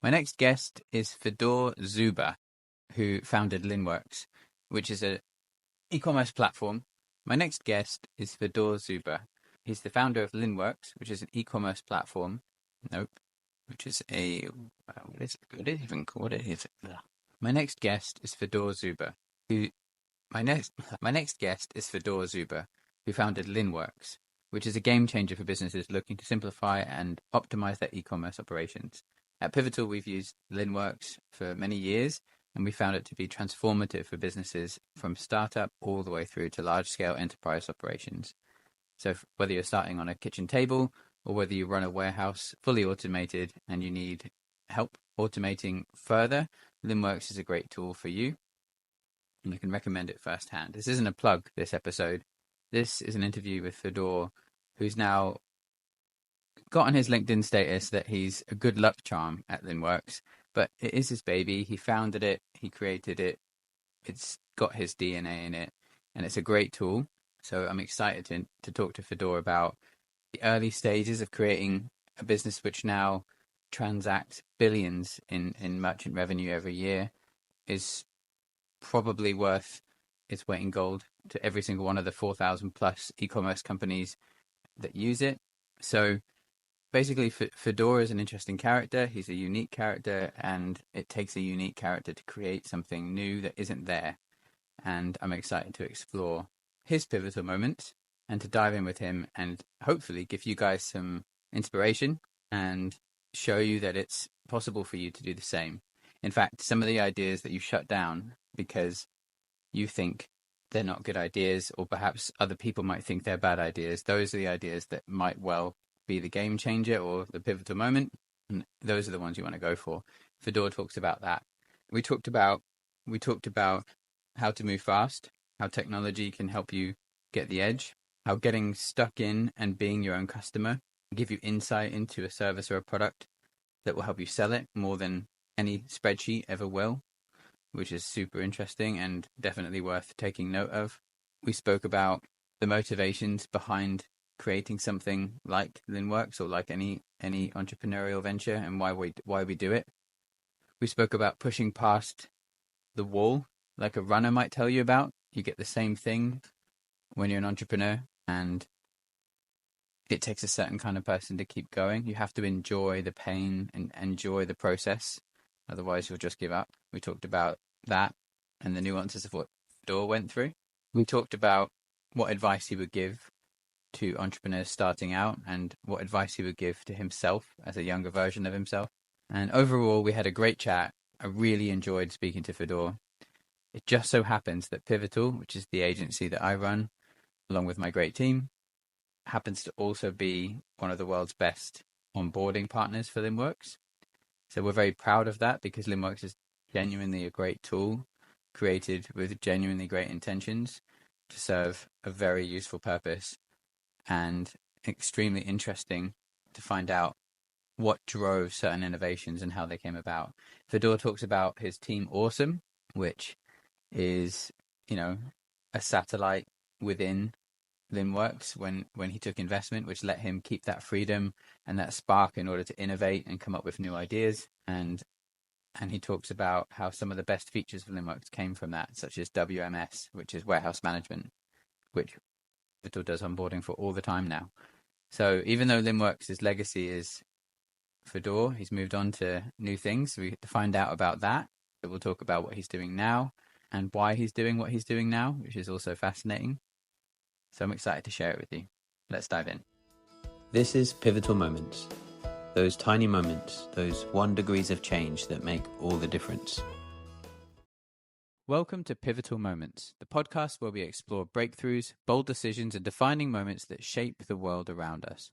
My next guest is Fedor Dzjuba, who founded Linnworks, which is an e-commerce platform. My next guest is Fedor Dzjuba. He's the founder of Linnworks, which is an e-commerce platform. Nope, which is a what is it even called? What is it? Ugh. My next guest is Fedor Dzjuba, who my next guest is Fedor Dzjuba, who founded Linnworks, which is a game changer for businesses looking to simplify and optimize their e-commerce operations. At Pivotal, we've used Linnworks for many years, and we found it to be transformative for businesses from startup all the way through to large-scale enterprise operations. So whether you're starting on a kitchen table or whether you run a warehouse fully automated and you need help automating further, Linnworks is a great tool for you, and I can recommend it firsthand. This isn't a plug, this episode. This is an interview with Fedor, who's now got on his LinkedIn status that he's a good luck charm at Linnworks, but it is his baby. He founded it, he created it, it's got his DNA in it, and it's a great tool. So I'm excited to talk to Fedor about the early stages of creating a business which now transacts billions in merchant revenue every year, is probably worth its weight in gold to every single one of the 4,000 plus e-commerce companies that use it. So basically, Fedor is an interesting character. He's a unique character, and it takes a unique character to create something new that isn't there. And I'm excited to explore his pivotal moments and to dive in with him and hopefully give you guys some inspiration and show you that it's possible for you to do the same. In fact, some of the ideas that you shut down because you think they're not good ideas, or perhaps other people might think they're bad ideas, those are the ideas that might well be the game changer or the pivotal moment, and those are the ones you want to go for. Fedor talks about that. We talked about how to move fast, how technology can help you get the edge, how getting stuck in and being your own customer give you insight into a service or a product that will help you sell it more than any spreadsheet ever will, which is super interesting and definitely worth taking note of. We spoke about the motivations behind creating something like Linnworks or like any entrepreneurial venture and why we do it. We spoke about pushing past the wall, like a runner might tell you about. You get the same thing when you're an entrepreneur, and it takes a certain kind of person to keep going. You have to enjoy the pain and enjoy the process. Otherwise, you'll just give up. We talked about that and the nuances of what Fedor went through. We talked about what advice he would give to entrepreneurs starting out and what advice he would give to himself as a younger version of himself. And overall, we had a great chat. I really enjoyed speaking to Fedor. It just so happens that Pivotal, which is the agency that I run, along with my great team, happens to also be one of the world's best onboarding partners for Linnworks. So we're very proud of that because Linnworks is genuinely a great tool created with genuinely great intentions to serve a very useful purpose, and extremely interesting to find out what drove certain innovations and how they came about. Fedor talks about his team Awesome, which is, a satellite within Linnworks when he took investment, which let him keep that freedom and that spark in order to innovate and come up with new ideas. And he talks about how some of the best features for Linnworks came from that, such as WMS, which is warehouse management, which Pivotal does onboarding for all the time now. So even though Linnworks' legacy is Fedor, he's moved on to new things. We get to find out about that. So we'll talk about what he's doing now and why he's doing what he's doing now, which is also fascinating. So I'm excited to share it with you. Let's dive in. This is Pivotal Moments. Those tiny moments, those 1 degrees of change that make all the difference. Welcome to Pivotal Moments, the podcast where we explore breakthroughs, bold decisions, and defining moments that shape the world around us.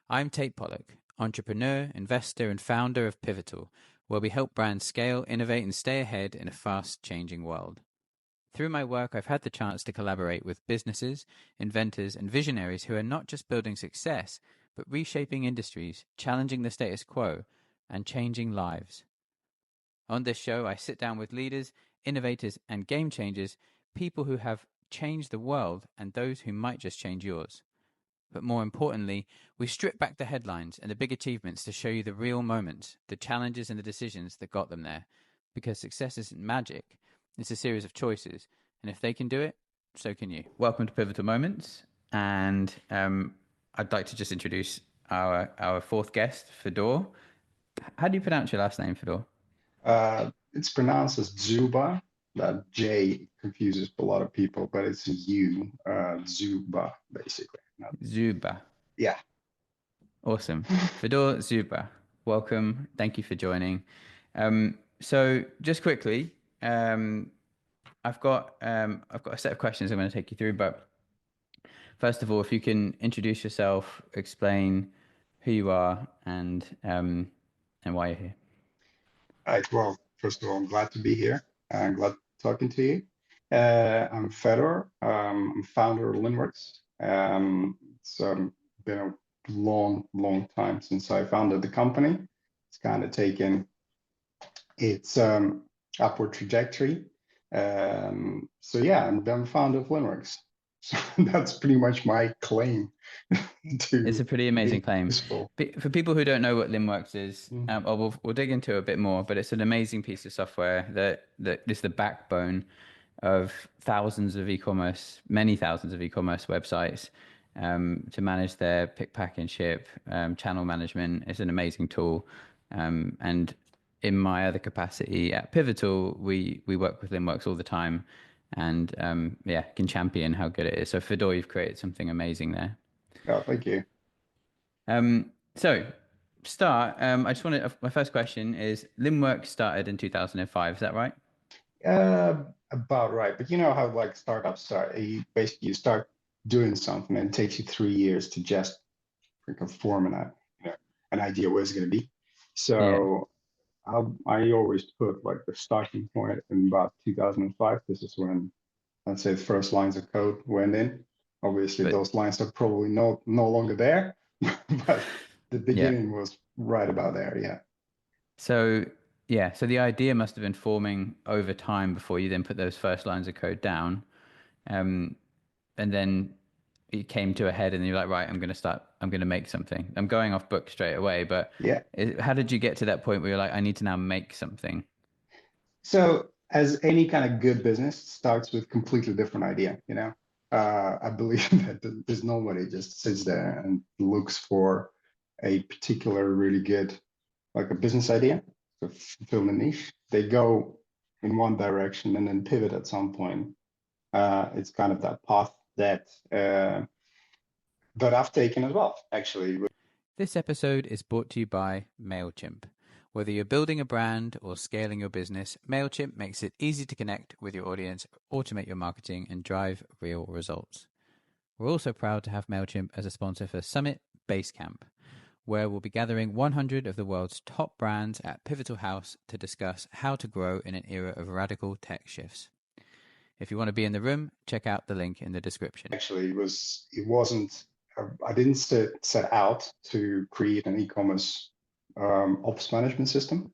I'm Tait Pollack, entrepreneur, investor, and founder of Pivotal, where we help brands scale, innovate, and stay ahead in a fast-changing world. Through my work, I've had the chance to collaborate with businesses, inventors, and visionaries who are not just building success, but reshaping industries, challenging the status quo, and changing lives. On this show, I sit down with leaders, innovators, and game changers, people who have changed the world and those who might just change yours. But more importantly, we strip back the headlines and the big achievements to show you the real moments, the challenges and the decisions that got them there. Because success isn't magic, it's a series of choices. And if they can do it, so can you. Welcome to Pivotal Moments. And I'd like to just introduce our fourth guest, Fedor. How do you pronounce your last name, Fedor? It's pronounced as Dzjuba. That J confuses a lot of people, but it's a U, Dzjuba, basically. Dzjuba. Yeah. Awesome. Fedor Dzjuba, welcome. Thank you for joining. So just quickly, I've got a set of questions I'm going to take you through, but first of all, if you can introduce yourself, explain who you are and why you're here. All right. Well, first of all, I'm glad to be here. I'm glad talking to you. I'm Fedor. I'm founder of Linnworks. It's been a long time since I founded the company. It's kind of taken its upward trajectory. So yeah, I'm founder of Linnworks. So that's pretty much my claim It's to a pretty amazing being claim. useful. For people who don't know what Linnworks is, we'll dig into it a bit more, but it's an amazing piece of software that is the backbone of many thousands of e-commerce websites to manage their pick, pack, and ship, channel management. It's an amazing tool. And in my other capacity at Pivotal, we work with Linnworks all the time and can champion how good it is. So Fedor, you've created something amazing there. Oh, thank you. So I just want to, my first question is Linnworks started in 2005. Is that right? About right. But you know how like startups start, you start doing something and it takes you 3 years to just form an idea where it's going to be. Yeah. So I always put like the starting point in about 2005. This is when, let's say, the first lines of code went in. Obviously, But those lines are probably no longer there, but the yeah. beginning was right about there. Yeah. So so the idea must have been forming over time before you then put those first lines of code down. And then it came to a head and you're like, right, I'm going to make something. I'm going off book straight away, but Yeah. how did you get to that point where you're like, I need to now make something? So, as any kind of good business starts with completely different idea, I believe that there's nobody just sits there and looks for a particular really good, like a business idea to fill a niche. They go in one direction and then pivot at some point. It's kind of that path that I've taken as well, actually. This episode is brought to you by MailChimp. Whether you're building a brand or scaling your business, MailChimp makes it easy to connect with your audience, automate your marketing, and drive real results. We're also proud to have MailChimp as a sponsor for Summit Basecamp, where we'll be gathering 100 of the world's top brands at Pivotal House to discuss how to grow in an era of radical tech shifts. If you want to be in the room, check out the link in the description. Actually, I didn't set out to create an e-commerce ops management system.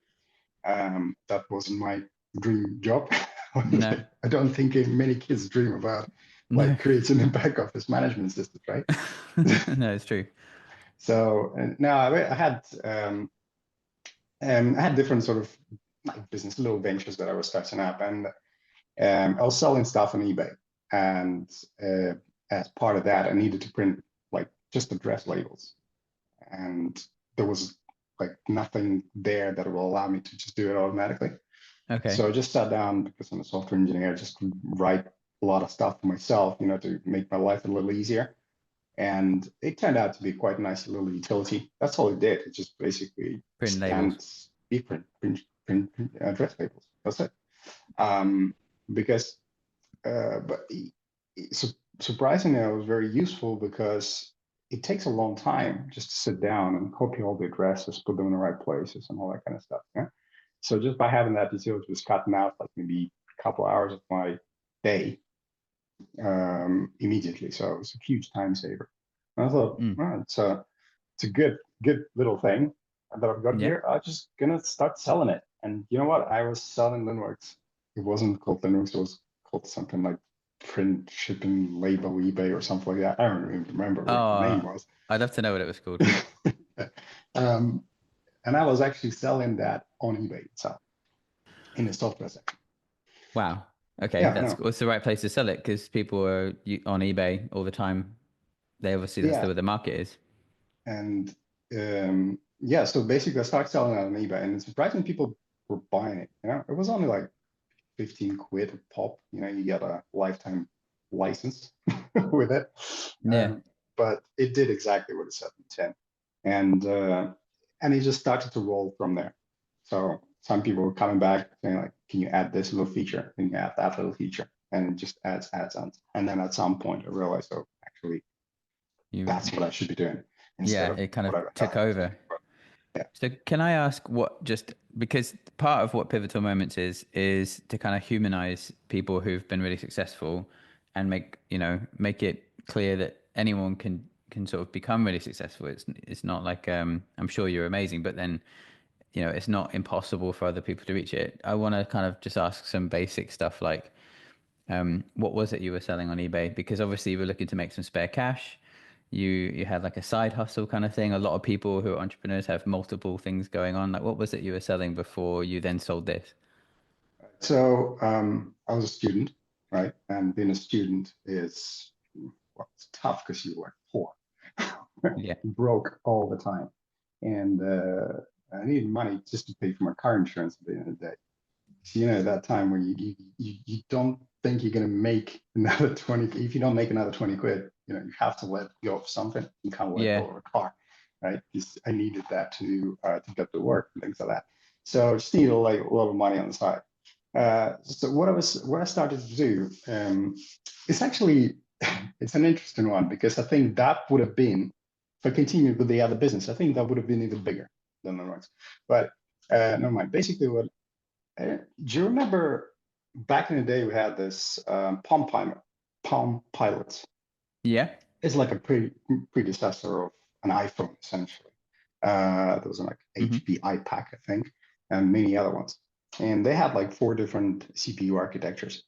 That wasn't my dream job. No. I don't think many kids dream about like creating a back office management system, right? No, it's true. So now I had different sort of like business little ventures that I was starting up, and I was selling stuff on eBay, and as part of that, I needed to print like just address labels, and there was like nothing there that will allow me to just do it automatically. Okay. So I just sat down because I'm a software engineer, just to write a lot of stuff for myself, to make my life a little easier. And it turned out to be quite a nice little utility. That's all it did. It just basically Print labels. print address labels. That's it. But surprisingly, it was very useful because it takes a long time just to sit down and copy all the addresses, put them in the right places, and all that kind of stuff. Yeah. So just by having that utility was cutting out like maybe a couple hours of my day immediately. So it was a huge time saver. And I thought, it's a good little thing that I've got here. I'm just gonna start selling it. And you know what? I was selling Linnworks. It wasn't called Linnworks. It was called something like print shipping label eBay or something like that. I don't even remember what the name Oh, was. I'd love to know what it was called. um, and I was actually selling that on eBay itself in the software section. Wow. Okay, Yeah, I that's know. cool. It's the right place to sell it because people are on eBay all the time. They obviously that's Yeah, the where the market is. and yeah, so basically I started selling it on eBay, and it's surprising people were buying it. It was only like 15 quid a pop. You get a lifetime license with it. Yeah. But it did exactly what it said in 10. And it just started to roll from there. So some people were coming back saying like, can you add this little feature? Can you add that little feature? And it just adds on. And then at some point I realized, oh, actually, You that's what I should be doing instead yeah, of it kind of whatever the took hell I was doing over. before. Yeah. So can I ask what just because part of what Pivotal Moments is to kind of humanize people who've been really successful and make it clear that anyone can sort of become really successful. It's not like I'm sure you're amazing, but then it's not impossible for other people to reach it. I want to kind of just ask some basic stuff like what was it you were selling on eBay? Because obviously you were looking to make some spare cash. You had like a side hustle kind of thing. A lot of people who are entrepreneurs have multiple things going on. Like what was it you were selling before you then sold this? So I was a student, right? And being a student is, well, it's tough because you were poor, Yeah. broke all the time. And I needed money just to pay for my car insurance at the end of the day. So, that time when you don't think you're going to make another 20, if you don't make another 20 quid, you have to let go of something. You can't let Yeah. go of a car, right? Because I needed that to get to work and things like that. So I just needed like a lot of money on the side. So what I started to do, it's actually it's an interesting one because I think that would have been, if I continued with the other business, I think that would have been even bigger than the rest. But never mind. Basically, do you remember back in the day we had this Palm Pilot? Yeah. It's like a predecessor of an iPhone essentially. There was like Hmm. HP iPac, I think, and many other ones. And they had like four different CPU architectures.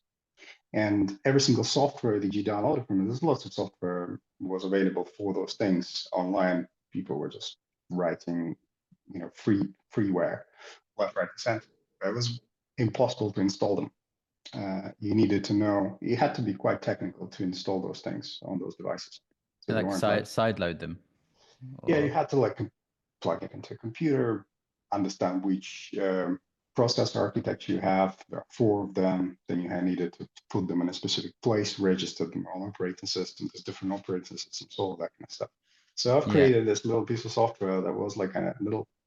And every single software that you downloaded from it, there's lots of software was available for those things online. People were just writing, freeware, left, right, and center. It was impossible to install them. You had to be quite technical to install those things on those devices. So they Like weren't like, side load them yeah, you or had to like plug it into a computer, understand which processor architecture you have. There are four of them. Then you needed to put them in a specific place, register them on operating systems. There's different operating systems, all of that kind of stuff. So I've yeah. created this little piece of software that was like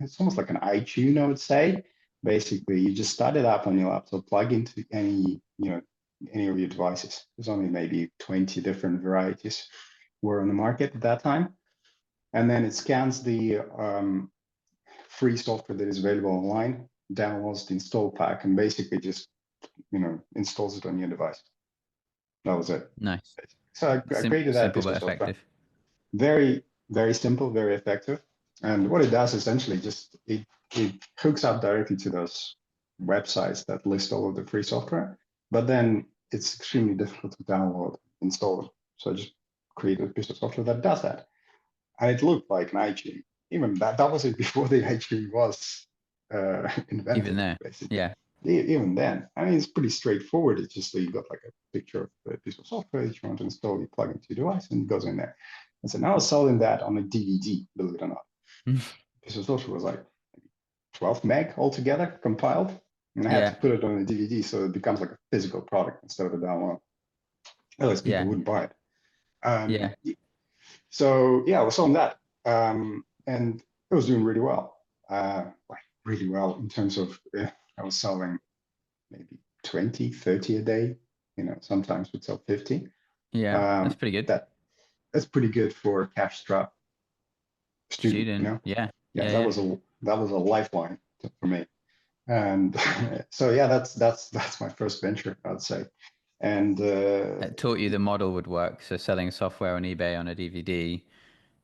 it's almost like an iTunes, I would say. Basically, you just start it up on your laptop, plug into any of your devices. There's only maybe 20 different varieties were on the market at that time. And then it scans the free software that is available online, downloads the install pack, and basically just installs it on your device. That was it. Nice. So I created that Simple piece but of software. effective. Very, very simple, very effective. And what it does essentially just it hooks up directly to those websites that list all of the free software, but then it's extremely difficult to download, install it. So I just created a piece of software that does that. And it looked like an iTunes. Even that was it before the iTunes was Even invented, there. basically. Yeah. Even then, I mean, it's pretty straightforward. It's just that you got like a picture of a piece of software that you want to install, you plug into your device, and it goes in there. And so now I was selling that on a DVD, believe it or not. Piece of software was like 12 meg altogether compiled, and I had to Yeah. put it on a DVD so it becomes like a physical product instead of a download. Otherwise, people Yeah. wouldn't buy it. Yeah. So yeah, I was selling that, and it was doing really well, like really well in terms of I was selling maybe 20, 30 a day. Sometimes would sell 50. Yeah. That's pretty good. That that's pretty good for a cash strap student. Student. Yeah. Yeah, Yeah. that Yeah. was a lifeline for me. And so yeah, that's my first venture, I'd say. And It taught you the model would work. So selling software on eBay on a DVD,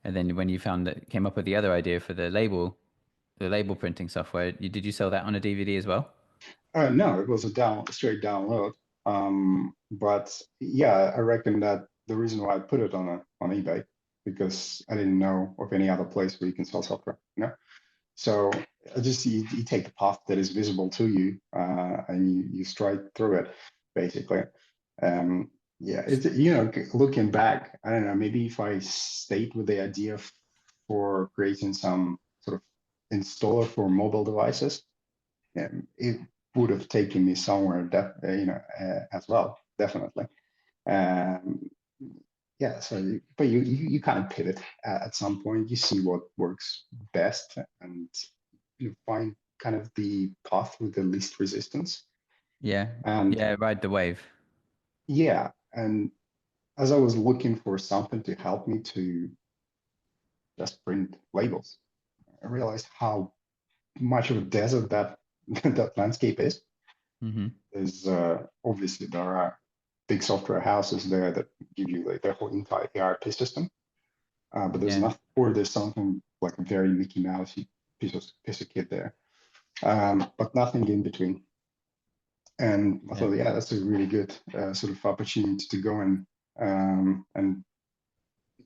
and then when you found that came up with the other idea for the label printing software, did you sell that on a DVD as well? no, it was a straight download. But yeah, I reckon that the reason why I put it on eBay, because I didn't know of any other place where you can sell software, you know? So I just you take the path that is visible to you, and you stride through it, basically. Yeah, it's, looking back, I don't know, maybe if I stayed with the idea for creating some sort of installer for mobile devices, it would have taken me somewhere, as well, definitely. Um, yeah, so but you kind of pivot at some point. You see what works best, and you find kind of the path with the least resistance. Yeah. And Yeah. Ride the wave. yeah, and as I was looking for something to help me to just print labels, I realized how much of a desert that that landscape is. Mm-hmm. There's obviously there are big software houses there that give you like their whole entire ERP system, but there's Yeah. nothing, or there's something like a very Mickey Mouse piece of kit there, but nothing in between. And I Yeah. thought, yeah, that's a really good sort of opportunity to go and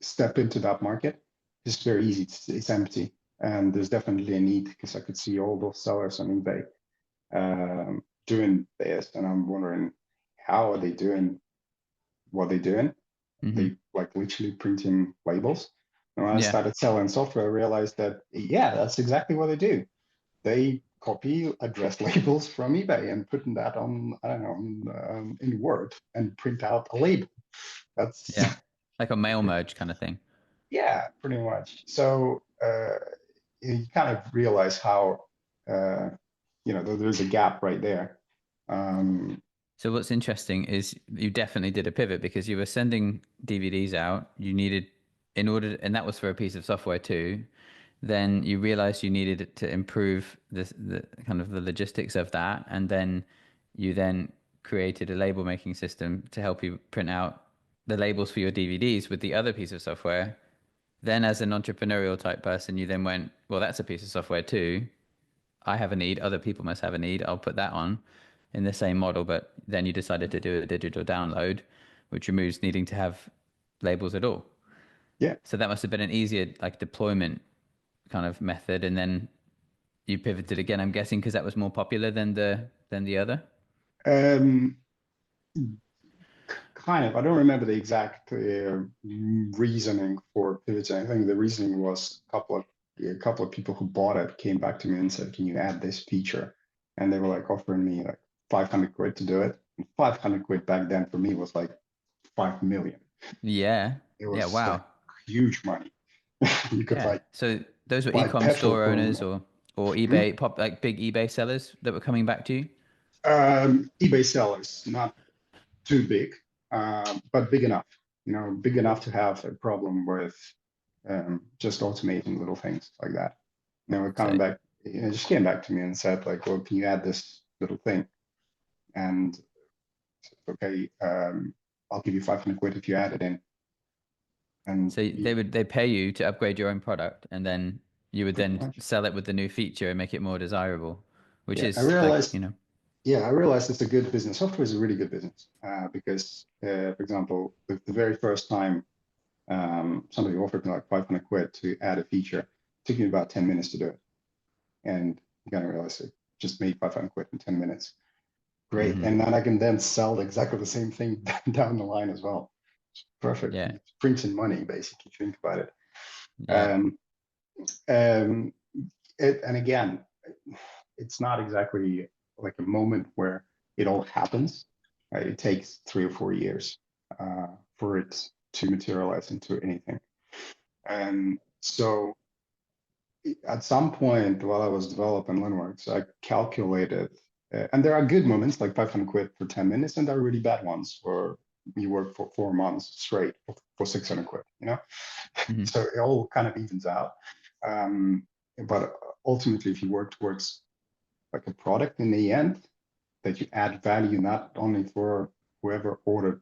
step into that market. It's very easy. It's empty, and there's definitely a need because I could see all those sellers on eBay doing this, and I'm wondering how are they doing what they're doing? Mm-hmm. They like literally printing labels. And when I Yeah. started selling software, I realized that yeah, that's exactly what they do. They copy address labels from eBay and putting that on, I don't know, in Word and print out a label. That's Yeah. Like a mail merge kind of thing. yeah, pretty much. So you kind of realize how uh, there's a gap right there. Um, So what's interesting is you definitely did a pivot because you were sending DVDs out. You needed, in order, and that was for a piece of software too. Then you realized you needed to improve the kind of the logistics of that, and then you then created a label making system to help you print out the labels for your DVDs with the other piece of software. Then, as an entrepreneurial type person, you then went, well, that's a piece of software too. I have a need, other people must have a need. I'll put that on in the same model, but then you decided to do a digital download, which removes needing to have labels at all. yeah. So that must have been an easier like deployment kind of method, and then you pivoted again. I'm guessing because that was more popular than the other. Um, Kind of. I don't remember the exact reasoning for pivoting. I think the reasoning was a couple of people who bought it came back to me and said, "Can you add this feature?" And they were like offering me like 500 quid to do it. And 500 quid back then for me was like 5 million. Yeah, It yeah, was like wow, huge money. You could yeah. like So those were buy e-com petrol store from owners or hmm? eBay pop like big eBay sellers that were coming back to you. eBay sellers, not too big, but big enough. Big enough to have a problem with just automating little things like that. So Coming back, just came back to me and said like, well, can you add this little thing? And okay, I'll give you 500 quid if you add it in. And so they pay you to upgrade your own product, and then you would pretty then much, sell it with the new feature and make it more desirable, which yeah, I is like, realized, yeah, I realized it's a good business. Software is a really good business because, for example, the very first time somebody offered me like 500 quid to add a feature, it took me about 10 minutes to do it. And you gotta realize it just made 500 quid in 10 minutes. Great. hmm And then I can then sell exactly the same thing down the line as well. It's perfect. yeah, It's printing money, basically, if you think about it. yeah, Um, um, and again, it's not exactly like a moment where it all happens. Right? It takes 3 or 4 years for it to materialize into anything. And so at some point while I was developing Linnworks, I calculated, and there are good moments like 500 quid for 10 minutes, and there are really bad ones where you work for 4 months straight for 600 quid, hmm So it all kind of evens out. Um, but ultimately, if you work towards like a product in the end, that you add value not only for whoever ordered,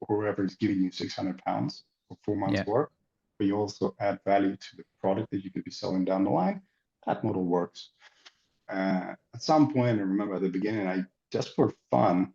whoever is giving you 600 pounds for 4 months yeah. work, but you also add value to the product that you could be selling down the line, that model works. At some point, I remember at the beginning, I just for fun,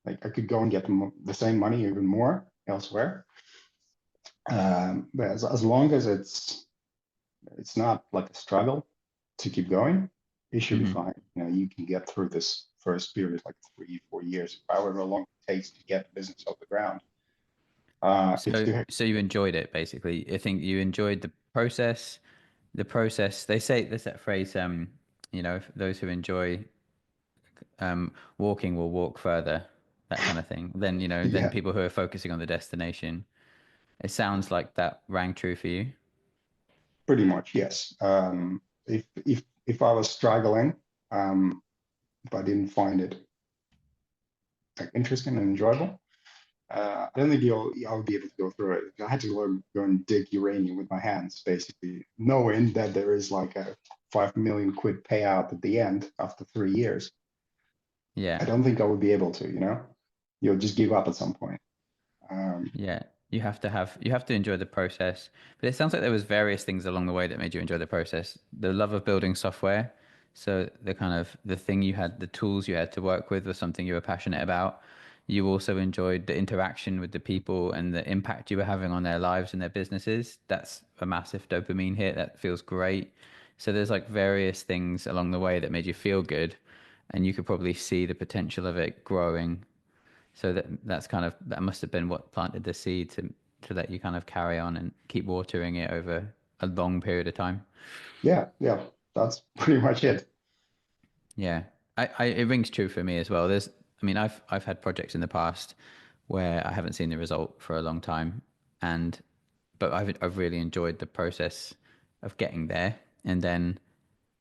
Like I could go and get the same money, even more elsewhere. But as long as it's not like a struggle to keep going, it should be Hmm. fine. You know, you can get through this first period, like 3, 4 years, however long it takes to get business off the ground. It's So, too, so you enjoyed it basically. I think you enjoyed the process. The process. They say there's that phrase. Those who enjoy walking will walk further. That kind of thing. Then then yeah, people who are focusing on the destination. It sounds like that rang true for you. pretty much, yes. If I was struggling, if I didn't find it like interesting and enjoyable, I don't think I'll be able to go through it. I had to go and dig uranium with my hands, basically, knowing that there is like a 5 million quid payout at the end after 3 years. Yeah. I don't think I would be able to, you'll just give up at some point. Um, Yeah, you have to enjoy the process. But it sounds like there was various things along the way that made you enjoy the process. The love of building software. So the kind of the thing you had, the tools you had to work with was something you were passionate about. You also enjoyed the interaction with the people and the impact you were having on their lives and their businesses. That's a massive dopamine hit. That feels great. So there's like various things along the way that made you feel good, and you could probably see the potential of it growing, so that must have been what planted the seed to let you kind of carry on and keep watering it over a long period of time. yeah, yeah, that's pretty much it. Yeah, it rings true for me as well. I mean, I've had projects in the past where I haven't seen the result for a long time, and but I've really enjoyed the process of getting there, and then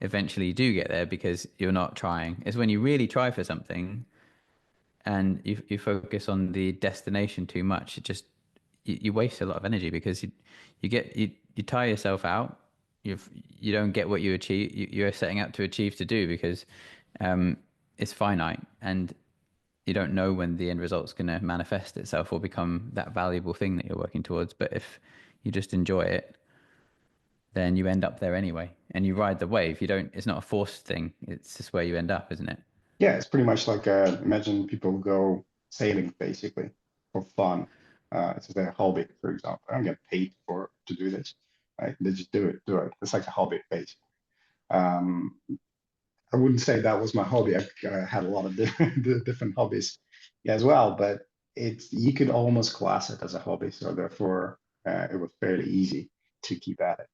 eventually you do get there because you're not trying. It's when you really try for something and you focus on the destination too much, it just you waste a lot of energy because you tire yourself out. You don't get what you're setting out to achieve to do because um, it's finite and you don't know when the end result's going to manifest itself or become that valuable thing that you're working towards. But if you just enjoy it, then you end up there anyway, and you ride the wave. You don't. It's not a forced thing. It's just where you end up, isn't it? Yeah, it's pretty much like imagine people go sailing basically for fun. It's their hobby, for example. I don't get paid for to do this, right? They just do it. It's like a hobby, basically. Um, I wouldn't say that was my hobby. I had a lot of different hobbies as well, but you could almost class it as a hobby. So therefore, it was fairly easy to keep at it.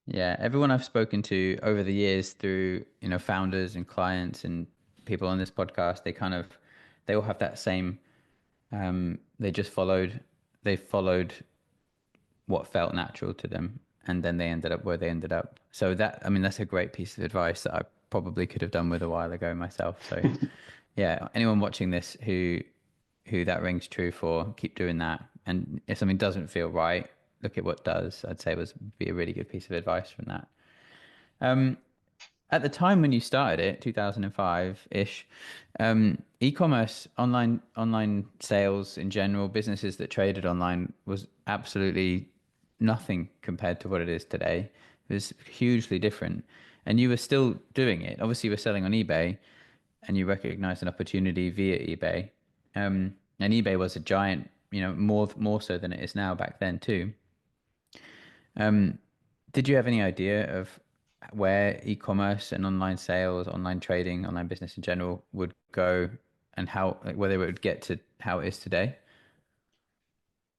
Yeah, everyone I've spoken to over the years through, founders and clients and people on this podcast, they all have that same, they followed what felt natural to them, and then they ended up where they ended up. So I mean, that's a great piece of advice that I probably could have done with a while ago myself. So yeah, anyone watching this who that rings true for, keep doing that. And if something doesn't feel right, look at what does. I'd say was be a really good piece of advice from that. Um, at the time when you started it, 2005-ish, e-commerce, online sales in general, businesses that traded online was absolutely nothing compared to what it is today. It was hugely different. And you were still doing it. Obviously, you were selling on eBay and you recognized an opportunity via eBay. And eBay was a giant, more so than it is now back then too. Um, did you have any idea of where e-commerce and online sales, online trading, online business in general would go and how, like, whether it would get to how it is today?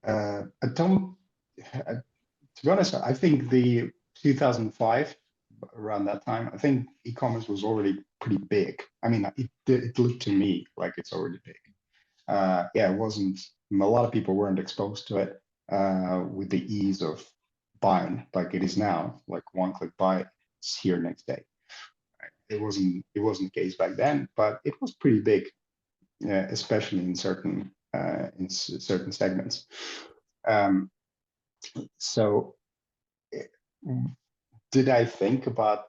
I don't, to be honest, I think the 2005, around that time, I think e-commerce was already pretty big. I mean, it looked to me like it's already big. Yeah, it wasn't, a lot of people weren't exposed to it with the ease of buying like it is now, like one click buy, it's here next day. It wasn't the case back then, but it was pretty big, especially in certain segments. Um, so eh, did I think about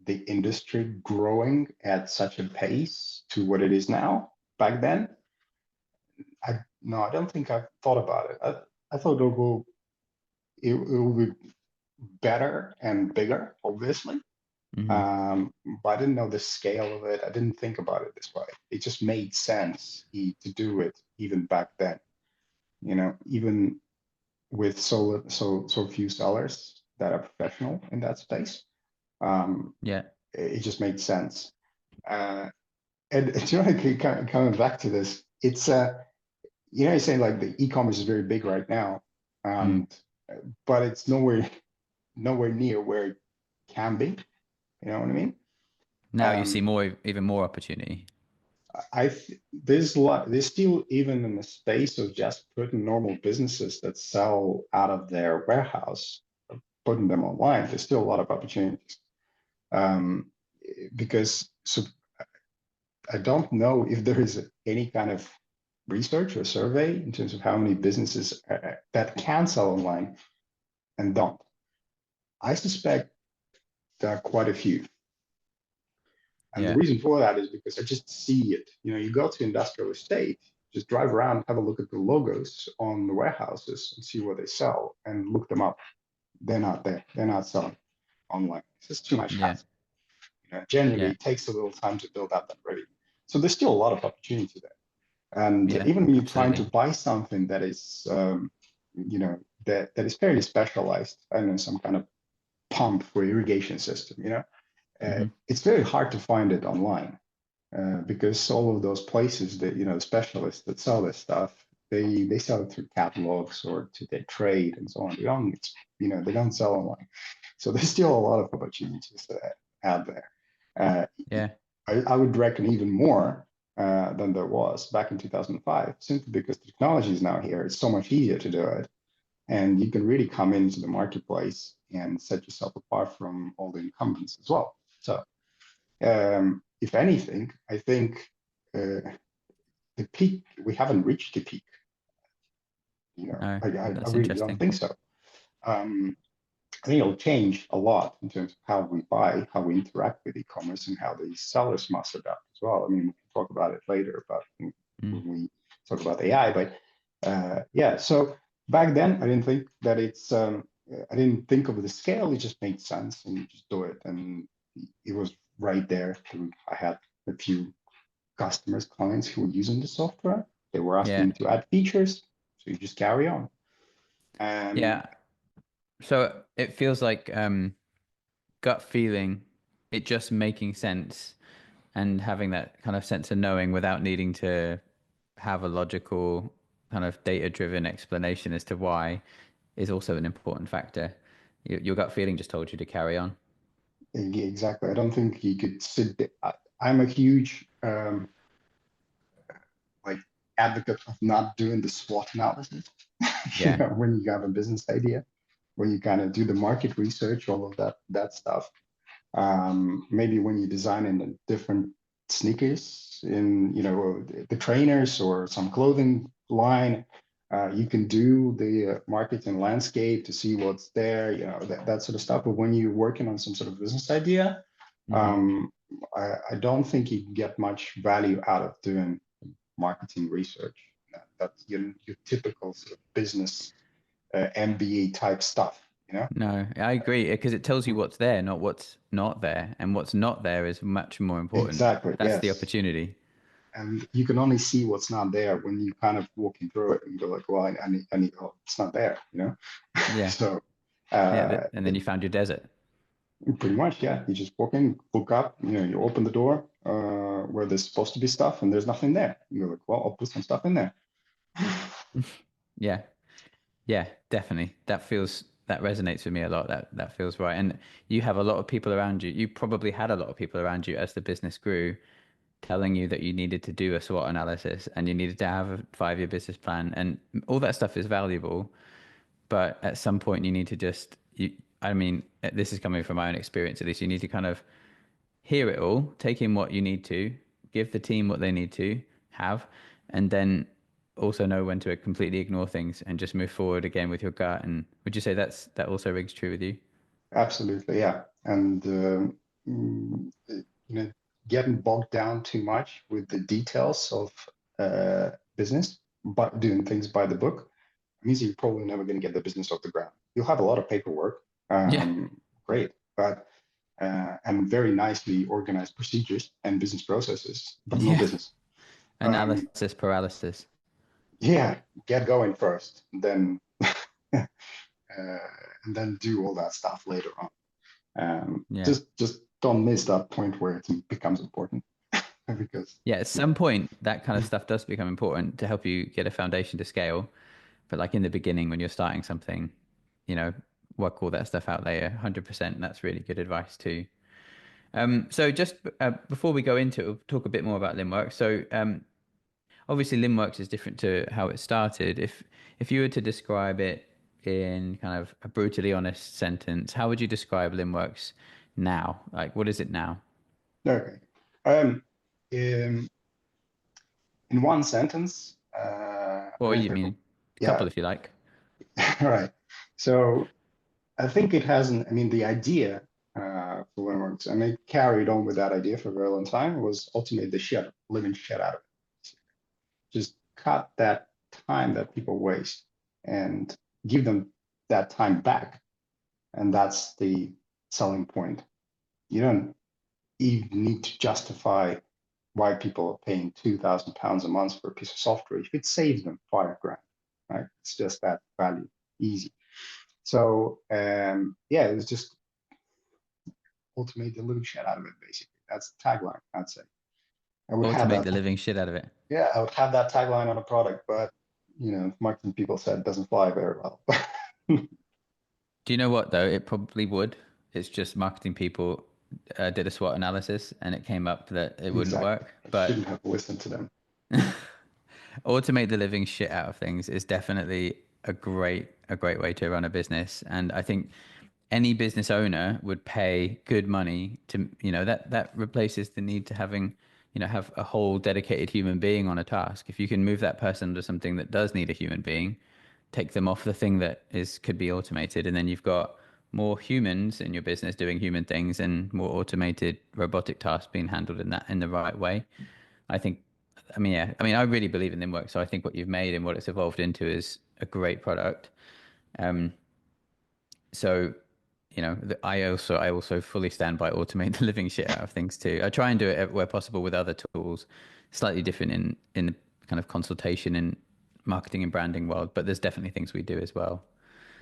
the industry growing at such a pace to what it is now back then? No, I don't think I've thought about it. I thought it will be better and bigger, obviously. Hmm. But I didn't know the scale of it. I didn't think about it this way. It just made sense to do it even back then. Even with so few sellers that are professional in that space, um, Yeah. it just made sense. Uh, and coming back to this, it's you're saying like the e-commerce is very big right now, Mm. and but it's nowhere near where it can be. You know what I mean? Now you see Um, more, even more opportunity. there's still even in the space of just putting normal businesses that sell out of their warehouse, putting them online. There's still a lot of opportunities, um, because so I don't know if there is any kind of research or survey in terms of how many businesses that can sell online and don't. I suspect there are quite a few. And the Yeah. reason for that is because I just see it. You go to industrial estate, just drive around, have a look at the logos on the warehouses and see what they sell and look them up. They're not there. They're not selling online. It's just too much Yeah. hassle. Generally, Yeah. it takes a little time to build up that ready. So there's still a lot of opportunity there. And Yeah. even when you're trying to Absolutely. buy something that is, that is fairly specialized, I don't know, some kind of pump for irrigation system, Hmm. it's very hard to find it online, because all of those places that the specialists that sell this stuff, they sell it through catalogs or to their trade and so on. They don't sell online, so there's still a lot of opportunities out there. Uh, Yeah. I would reckon even more than there was back in 2005, simply because the technology is now here. It's so much easier to do it, and you can really come into the marketplace and set yourself apart from all the incumbents as well. So, if anything, I think the peak, we haven't reached the peak. No, I that's really don't interesting. think so. Um, I think it'll change a lot in terms of how we buy, how we interact with e-commerce, and how the sellers must adapt as well. I mean, we can talk about it later, but Mm. when we talk about AI. But yeah, so back then, I didn't think that I didn't think of the scale. It just made sense, and you just do it, and it was right there. I had a few customers, clients who were using the software. They were Yeah. asking to add features, so you just carry on. And Yeah. So it feels like gut feeling, it just making sense and having that kind of sense of knowing without needing to have a logical kind of data-driven explanation as to why is also an important factor. Your gut feeling just told you to carry on. yeah, exactly, I don't think you could sit there. I'm a huge like advocate of not doing the SWOT analysis. Yeah. When you have a business idea, when you kind of do the market research, all of that stuff. Maybe when you design in the different sneakers in the trainers or some clothing line, you can do the market and landscape to see what's there, that sort of stuff. But when you're working on some sort of business idea, Hmm. um, I don't think you can get much value out of doing marketing research. That's your typical sort of business MBA type stuff, you know? No, I agree because it tells you what's there, not what's not there. And what's not there is much more important. Exactly, That's the yes. opportunity. And you can only see what's not there when you kind of walking through it and go like, well, I need, oh, it's not there. Yeah. So Yeah. uh, And then you found your desert. pretty much, yeah. You just walk in, look up, you open the door where there's supposed to be stuff, and there's nothing there. You're like, well, I'll put some stuff in there. Yeah. Yeah, definitely. That resonates with me a lot. That feels right. And you have a lot of people around you. You probably had a lot of people around you as the business grew, telling you that you needed to do a SWOT analysis and you needed to have a 5-year business plan. And all that stuff is valuable, but at some point you need to I mean, this is coming from my own experience at least, you need to kind of hear it all, take in what you need to, give the team what they need to have, and then also know when to completely ignore things and just move forward again with your gut. And would you say that also rings true with you? Absolutely, yeah. And getting bogged down too much with the details of business, but doing things by the book means you're probably never going to get the business off the ground. You'll have a lot of paperwork, Yeah. great, but and very nicely organized procedures and business processes, but no Yeah. business. Analysis paralysis. Yeah, get going first, and then do all that stuff later on. Yeah. Just don't miss that point where it becomes important because Yeah, at some point, that kind of stuff does become important to help you get a foundation to scale. But like in the beginning, when you're starting something, you know, work all that stuff out later. 100%. That's really good advice too. So just before we go into it, we'll talk a bit more about Linnworks. So obviously, Linnworks is different to how it started. If you were to describe it in kind of a brutally honest sentence, how would you describe Linnworks now? Like, what is it now? okay. Um, in one sentence, Or you mean a yeah, couple if you like. right. So I think it hasn't. I mean, the idea for Linnworks, and it carried on with that idea for a very long time, was automate the living shit out of it. Just cut that time that people waste and give them that time back. And that's the selling point. You don't even need to justify why people are paying £2,000 a month for a piece of software if it saves them 5 grand, right? It's just that value, easy. So yeah, it was just automate the living shit out of it, basically. That's the tagline, I'd say. I would have Automate that. the living shit out of it. Yeah, I would have that tagline on a product, but marketing people said it doesn't fly very well. Do you know what though? It probably would. It's just marketing people did a SWOT analysis and it came up that it wouldn't Exactly. work. I But shouldn't have listened to them. automate the living shit out of things is definitely a great way to run a business. And I think any business owner would pay good money to, that replaces the need to having, have a whole dedicated human being on a task. If you can move that person to something that does need a human being, take them off the thing that is could be automated, and then you've got more humans in your business doing human things and more automated robotic tasks being handled in the right way. I think, I mean, yeah, I mean, I really believe in Nimwork, so I think what you've made and what it's evolved into is a great product. Um, so, I also fully stand by automate the living shit out of things too. I try and do it where possible with other tools, slightly different in the kind of consultation and marketing and branding world, but there's definitely things we do as well.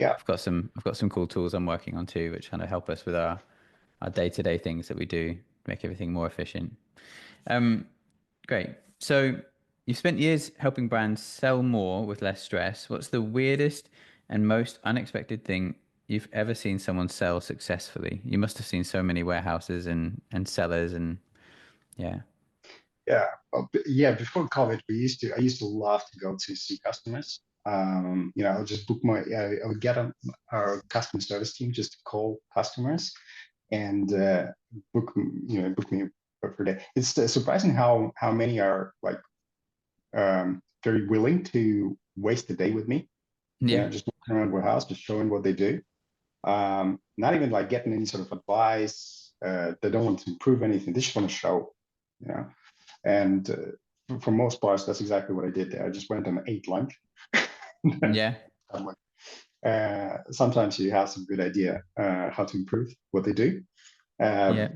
Yeah, I've got some cool tools I'm working on too, which kind of help us with our day-to-day things that we do, make everything more efficient. Um, Great. So you've spent years helping brands sell more with less stress. What's the weirdest and most unexpected thing you've ever seen someone sell successfully? You must have seen so many warehouses and sellers and yeah. yeah, yeah. Before COVID, I used to love to go to see customers. I would just I would get on our customer service team just to call customers and book me for day. It's surprising how many are like very willing to waste a day with me. Yeah. Just walking around warehouse, just showing what they do. Not even like getting any sort of advice. They don't want to improve anything. They just want to show, you know. And for most parts, that's exactly what I did there. I just went and ate lunch. Yeah. Sometimes you have some good idea how to improve what they do. Uh, Yeah.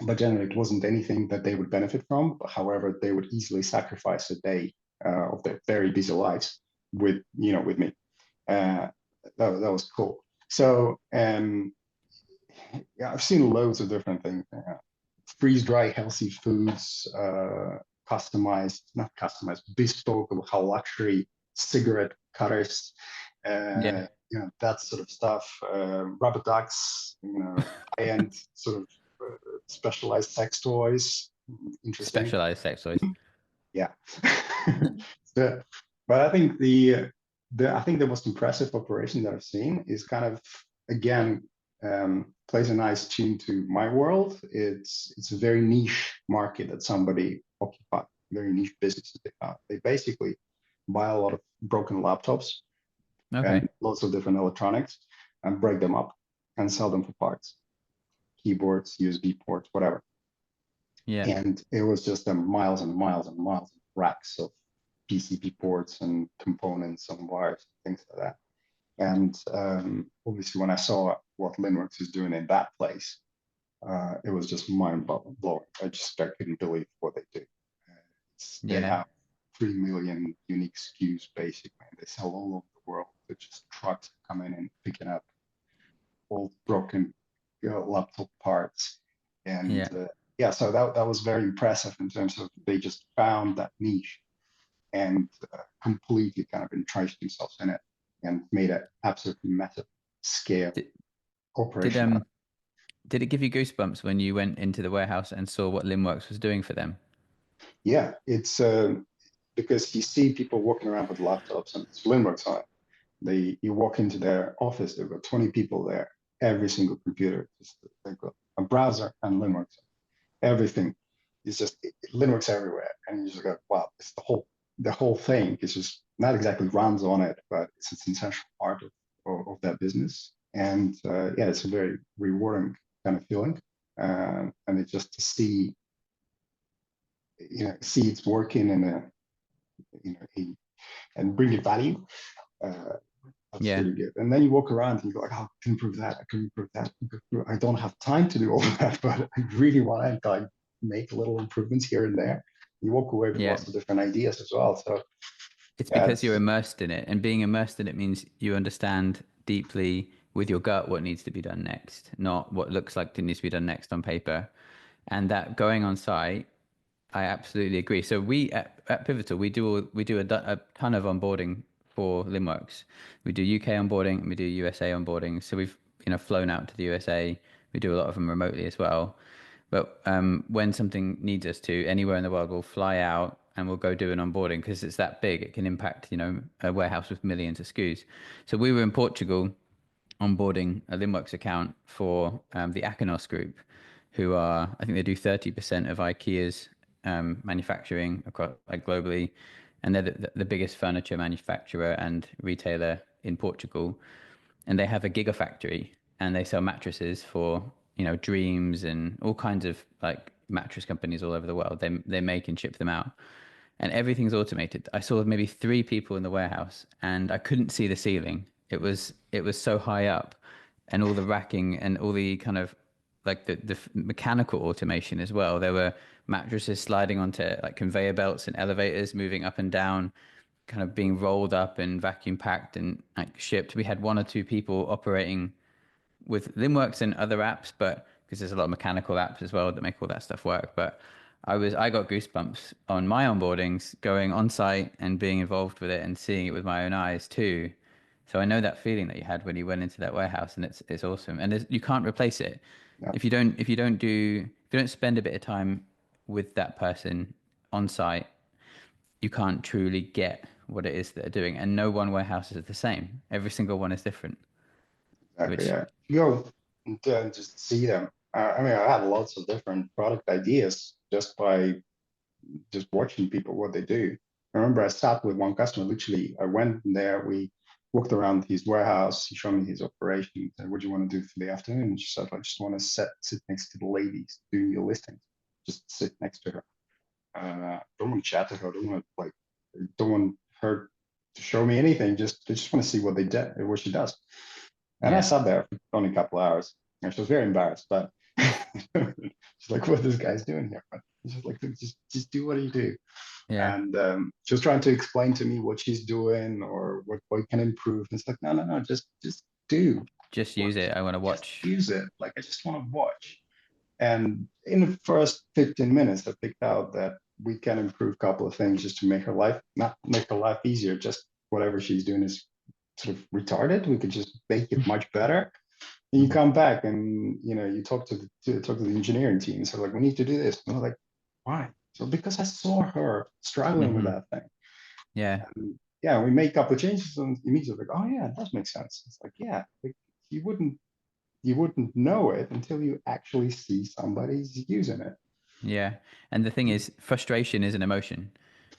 but generally, it wasn't anything that they would benefit from. However, they would easily sacrifice a day of their very busy lives with me. Uh, that was cool. So yeah, I've seen loads of different things. Freeze dry healthy foods, not customized, bespoke, how luxury cigarette cutters, Yeah. that sort of stuff. Rubber ducks, high-end sort of specialized sex toys. Interesting. Specialized sex toys. Yeah. So, but I think the most impressive operation that I've seen is kind of again plays a nice tune to my world. It's a very niche market that somebody occupied, very niche business that they have. They basically buy a lot of broken laptops Okay. and lots of different electronics and break them up and sell them for parts, keyboards, USB ports, whatever. Yeah. And it was just miles and miles and miles of racks of PCB ports and components and wires, things like that. And obviously, when I saw what Linnworks is doing in that place, it was just mind blowing. I couldn't believe what they do. They Yeah. have 3 million unique SKUs basically, and they sell all over the world. They're just trucks come in and picking up old broken laptop parts, and Yeah. yeah, so that was very impressive in terms of they just found that niche and completely kind of entrenched themselves in it and made an absolutely massive scale Did, did operation out of um did it give you goosebumps when you went into the warehouse and saw what Linnworks was doing for them? it. Yeah, it's because you see people walking around with laptops and it's Linnworks on it. You walk into their office, they've got 20 people there, every single computer, just they've got a browser and Linnworks. Everything is just Linnworks everywhere, and you just go, wow, it's the whole thing is just not exactly runs on it, but it's an essential part of that business. And yeah, it's a very rewarding kind of feeling, and it's just to see see it's working in a and bring it value. Uh, that's Yeah. really good. And then you walk around and you go like, oh, I can improve that. I can improve that. I don't have time to do all of that, but I really want to like make little improvements here and there. You walk away with Yeah. lots of different ideas as well. So It's yeah, because you're immersed in it, and being immersed in it means you understand deeply with your gut what needs to be done next, not what looks like it needs to be done next on paper. And that going on site, I absolutely agree. So we at Pivotal, we do a ton of onboarding for Linnworks. We do UK onboarding and we do USA onboarding. So we've flown out to the USA. We do a lot of them remotely as well. But when something needs us to, anywhere in the world, we'll fly out and we'll go do an onboarding because it's that big. It can impact, a warehouse with millions of SKUs. So we were in Portugal onboarding a Linnworks account for the Akanos Group, who are, I think they do 30% of IKEA's manufacturing across like globally, and they're the biggest furniture manufacturer and retailer in Portugal, and they have a gigafactory and they sell mattresses for Dreams and all kinds of like mattress companies all over the world. They make and ship them out, and everything's automated. I saw maybe three people in the warehouse, and I couldn't see the ceiling. It was so high up, and all the racking and all the kind of like the mechanical automation as well. There were mattresses sliding onto like conveyor belts and elevators moving up and down, kind of being rolled up and vacuum packed and like shipped. We had one or two people operating with Linnworks and other apps, but because there's a lot of mechanical apps as well that make all that stuff work. But I got goosebumps on my onboardings going on site and being involved with it and seeing it with my own eyes too. So I know that feeling that you had when you went into that warehouse, and it's awesome. And you can't replace it yeah, if you don't spend a bit of time with that person on site, you can't truly get what it is that they're doing. And no one warehouse is the same. Every single one is different, exactly. which Yeah, you go and just see them. I mean, I had lots of different product ideas just by just watching people what they do. I remember I sat with one customer. Literally, I went there. We walked around his warehouse. He showed me his operation. He said, "What do you want to do for the afternoon?" And she said, "I just want to sit next to the ladies doing your listings. Just sit next to her. Don't want to chat to her. Don't want her to show me anything. I just want to see what they did, what she does." And I yeah. sat there for only a couple of hours, and she was very embarrassed. But she's like, "What this guy's doing here?" But she's like, just do what you do." Yeah, And she was trying to explain to me what she's doing or what can improve. And it's like, no, no, no, just do just what, use it. I want to just watch. use it. Like I just want to watch. And in the first 15 minutes, I picked out that we can improve a couple of things just to make her life, not make her life easier, just whatever she's doing is sort of retarded. We could just make it much better. And you come back and you talk to the engineering team. So like, we need to do this. And I'm like, why? So because I saw her struggling with Hmm. that thing. Yeah, And yeah, we make a couple of changes and immediately like, oh yeah, it does make sense. It's like, yeah, like, you wouldn't you wouldn't know it until you actually see somebody's using it. yeah. And the thing is, frustration is an emotion,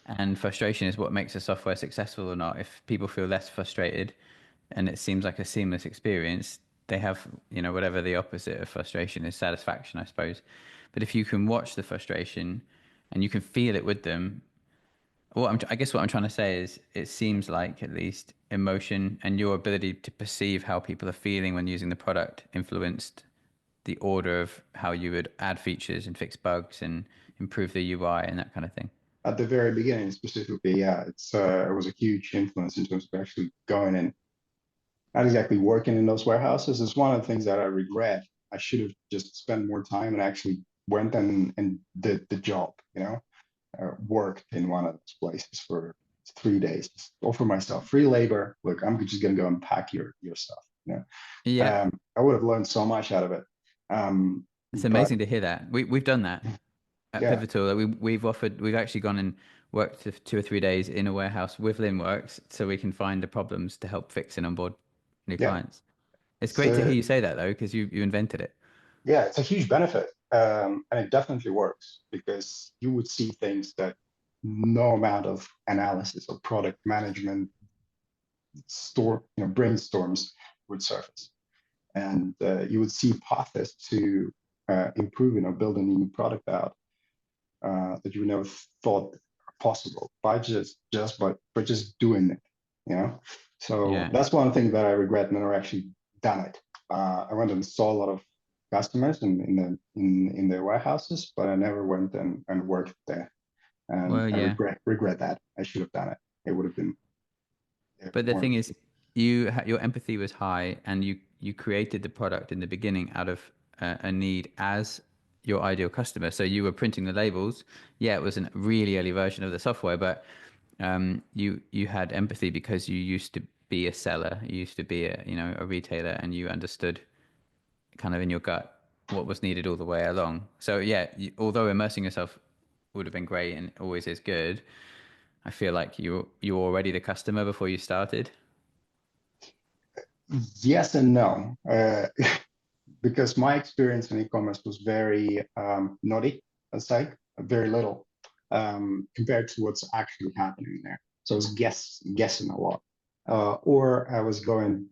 and frustration is what makes a software successful or not. If people feel less frustrated, and it seems like a seamless experience, they have, whatever the opposite of frustration is, satisfaction, I suppose. But if you can watch the frustration and you can feel it with them, I guess what I'm trying to say is, it seems like at least emotion and your ability to perceive how people are feeling when using the product influenced the order of how you would add features and fix bugs and improve the UI and that kind of thing. At the very beginning, specifically, yeah, it was a huge influence in terms of actually going and not exactly working in those warehouses. It's one of the things that I regret. I should have just spent more time and actually went and did the job, worked in one of those places for 3 days, just offer myself free labor. Look, I'm just gonna go and pack your stuff. Yeah, I would have learned so much out of it. it's But amazing to hear that. We've done that at yeah, Pivotal. We've actually gone and worked for 2 or 3 days in a warehouse with Linnworks so we can find the problems to help fix and onboard new yeah. clients. It's great to hear So you say that though, because you invented it. yeah, it's a huge benefit. And it definitely works because you would see things that no amount of analysis or product management brainstorms would surface. And you would see paths to improving or building a new product out that you never thought possible by just doing it. So Yeah. that's one thing that I regret never actually done it. I went and saw a lot of customers in their warehouses, but I never went and worked there, and Well, I yeah. regret that. I should have done it. It would have been But the more thing is, interesting. your empathy was high, and you created the product in the beginning out of a need as your ideal customer. So you were printing the labels. Yeah, it was a really early version of the software, but you had empathy because you used to be a seller, you used to be a retailer, and you understood kind of in your gut what was needed all the way along. So yeah, although immersing yourself would have been great and always is good, I feel like you were already the customer before you started. Yes and no. Because my experience in e-commerce was very naughty, let's say, very little compared to what's actually happening there. So I was guessing a lot, or I was going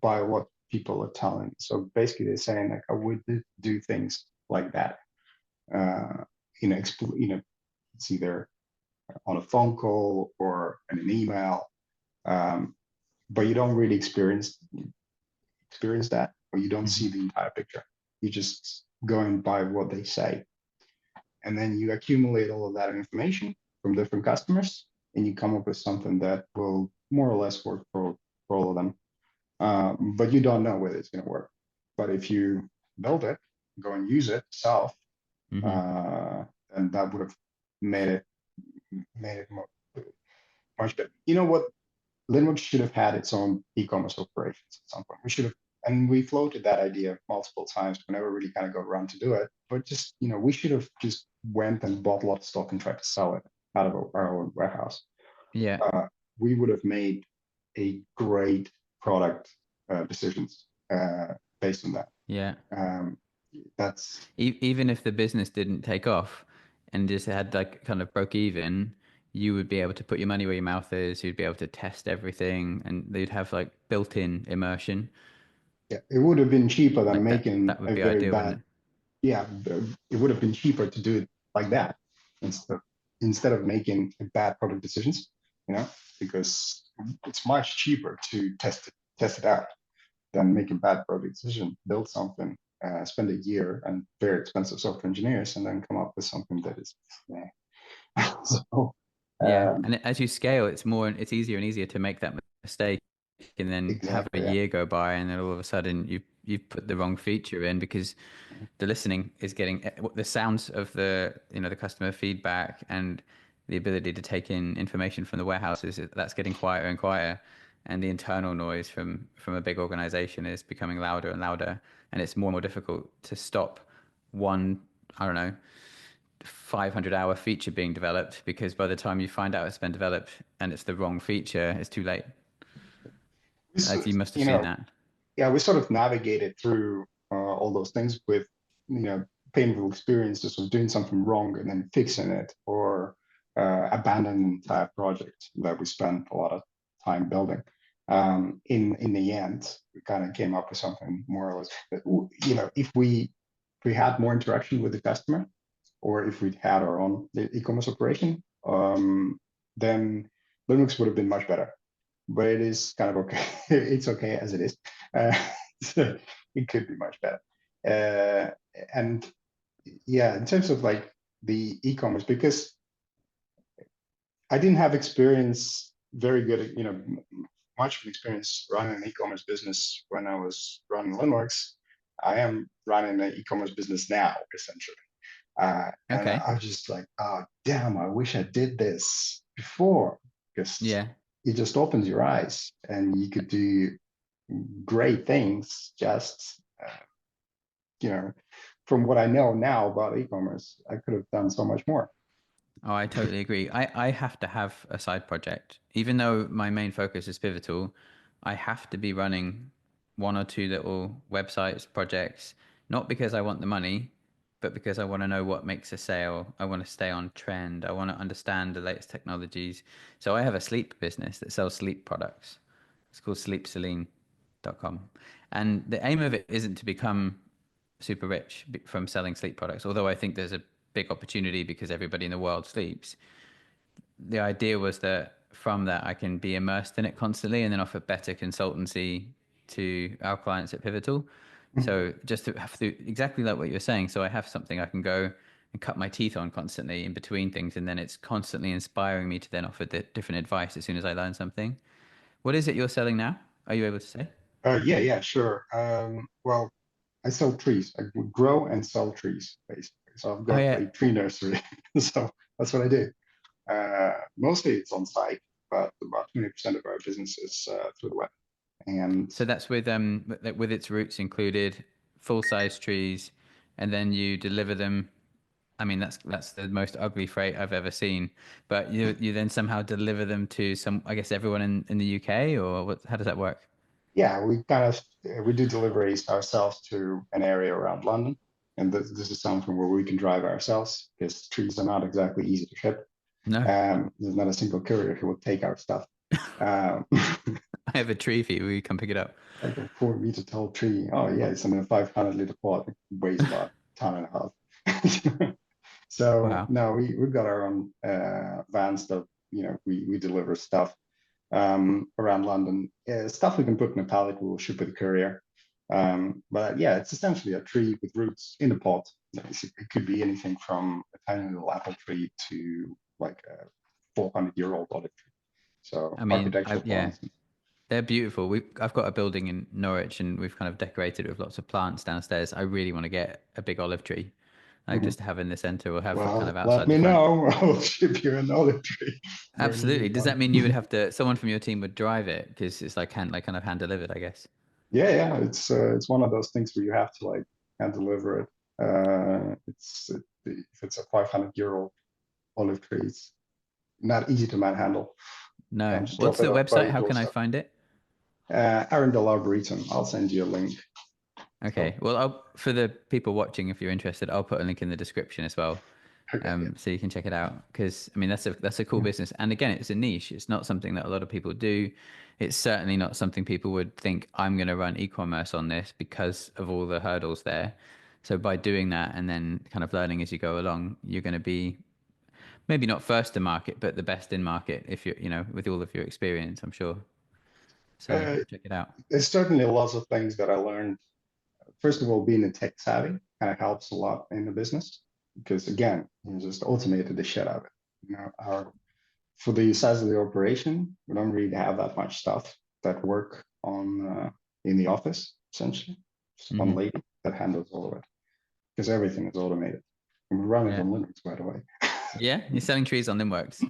by what people are telling. So basically, they're saying like I would do things like that. Uh, it's either on a phone call or in an email, um, but you don't really experience that, or you don't see Hmm. the entire picture. You just going by what they say. And then you accumulate all of that information from different customers, and you come up with something that will more or less work for all of them. But you don't know whether it's going to work. But if you build it, go and use it yourself, Hmm. then that would have made it much better. You know what? Linnworks should have had its own e-commerce operations at some point. We should have, and we floated that idea multiple times. We never really kind of got around to do it. But just, we should have just went and bought a lot of stock and tried to sell it out of our own warehouse. Yeah. Uh, we would have made a great product decisions based on that. Yeah. Um, that's Even if the business didn't take off and just had like kind of broke even, you would be able to put your money where your mouth is. You'd be able to test everything, and they'd have like built-in immersion. Yeah, it would have been cheaper than Like that. making That would a be very ideal, wouldn't bad. it? Yeah, it would have been cheaper to do it like that instead of making bad product decisions, you know, because it's much cheaper to test it out than make a bad product decision, build something, spend a year and very expensive software engineers, and then come up with something that is, so Yeah, um, and as you scale, it's easier and easier to make that mistake, and then have a exactly, yeah. year go by, and then all of a sudden you've put the wrong feature in because the listening is getting the sounds of the customer feedback and the ability to take in information from the warehouses that's getting quieter and quieter, and the internal noise from a big organization is becoming louder and louder, and it's more and more difficult to stop one, I don't know, 500-hour feature being developed, because by the time you find out it's been developed and it's the wrong feature, it's too late. As you must have You seen know, that. yeah, we sort of navigated through all those things with painful experiences of doing something wrong and then fixing it, or abandoning an entire project that we spent a lot of time building. In the end, we kind of came up with something more or less. If we had more interaction with the customer, or if we'd had our own e-commerce operation, then Linux would have been much better, but it is kind of okay. It's okay as it is. Uh, so it could be much better. And yeah, in terms of like the e-commerce, because I didn't have experience, very good, much of an experience running an e-commerce business when I was running Linnworks. I am running an e-commerce business now, essentially. And Okay. I was just like, oh, damn, I wish I did this before, because Yeah. it just opens your eyes and you could do great things just, from what I know now about e-commerce, I could have done so much more. Oh, I totally agree. I have to have a side project. Even though my main focus is Pivotal, I have to be running one or two little websites, projects, not because I want the money, but because I want to know what makes a sale. I want to stay on trend. I want to understand the latest technologies. So I have a sleep business that sells sleep products. It's called sleepceline.com. And the aim of it isn't to become super rich from selling sleep products, although I think there's a big opportunity because everybody in the world sleeps. The idea was that from that I can be immersed in it constantly and then offer better consultancy to our clients at Pivotal. Mhm. So just to have to exactly like what you're saying. So I have something I can go and cut my teeth on constantly in between things, and then it's constantly inspiring me to then offer different advice as soon as I learn something. What is it you're selling now? Are you able to say? Yeah, yeah, sure. Well, I sell trees. I grow and sell trees, basically. So I've Oh got yeah. a tree nursery. So that's what I do. Mostly it's on site, but about 20% of our business is through the web. And So that's with its roots included, full size trees, and then you deliver them. I mean, that's the most ugly freight I've ever seen. But you then somehow deliver them to some, I guess, everyone in the UK, or what? How does that work? yeah, we do deliveries ourselves to an area around London. And this is something where we can drive ourselves because trees are not exactly easy to ship. No, There's not a single courier who will take our stuff. Um, I have a tree for you. Will you come pick it up? like a 4 meter tall tree. Oh yeah, it's in a 500-liter pot. It weighs about a ton and a half. So Wow. no, we've got our own vans that we deliver stuff around London. Stuff we can put in a pallet, we'll ship with a courier. But yeah, it's essentially a tree with roots in a pot. It could be anything from a tiny little apple tree to like a 400-year-old olive tree. So I mean, architectural yeah, plants. they're beautiful. I've got a building in Norwich, and we've kind of decorated with lots of plants downstairs. I really want to get a big olive tree, like Mhm. just to have in the center or have kind of Well, let outside the me front. know. I'll ship you an olive tree where you Absolutely. need Does one. that mean you would have to, someone from your team would drive it because it's like kind of hand delivered, I guess? Yeah, yeah, it's one of those things where you have to like hand deliver it. If it's a 500-year-old olive tree, it's not easy to manhandle. No. And just What's drop the it off by website? your How can I doorstep. find it? Arundel Arboretum. I'll send you a link. Okay. So Well, for the people watching, if you're interested, I'll put a link in the description as well, okay, yeah. so you can check it out. Because I mean, that's a cool business, and again, it's a niche. It's not something that a lot of people do. It's certainly not something people would think I'm going to run e-commerce on this because of all the hurdles there. So by doing that and then kind of learning as you go along, you're going to be maybe not first to market, but the best in market if you're, with all of your experience, I'm sure. So Uh, check it out. there's certainly lots of things that I learned. First of all, being a tech savvy kind of helps a lot in the business because again, you just automated the shit out of it. For the size of the operation, we don't really have that much stuff that work on in the office, essentially. Just one Hmm. lady that handles all of it because everything is automated. And we run it Yeah. on Linux, by the way. Yeah. You're selling trees on Linnworks.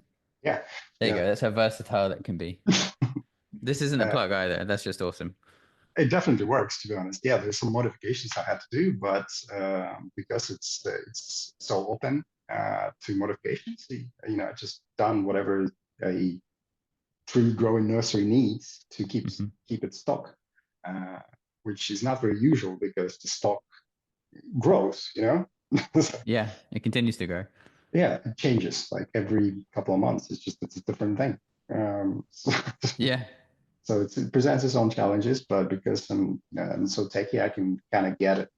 Yeah, There you yeah. go. That's how versatile that can be. This isn't a Uh, plug either. That's just awesome. it definitely works, to be honest. Yeah, there's some modifications I had to do, but because it's so open to modifications, I just done whatever a tree growing nursery needs to Hmm. keep its stock, uh, which is not very usual because the stock grows. So, Yeah. It continues to grow. yeah, it changes like every couple of months. It's a different thing. So, Yeah. so it presents its own challenges, but because I'm so techy, I can kind of get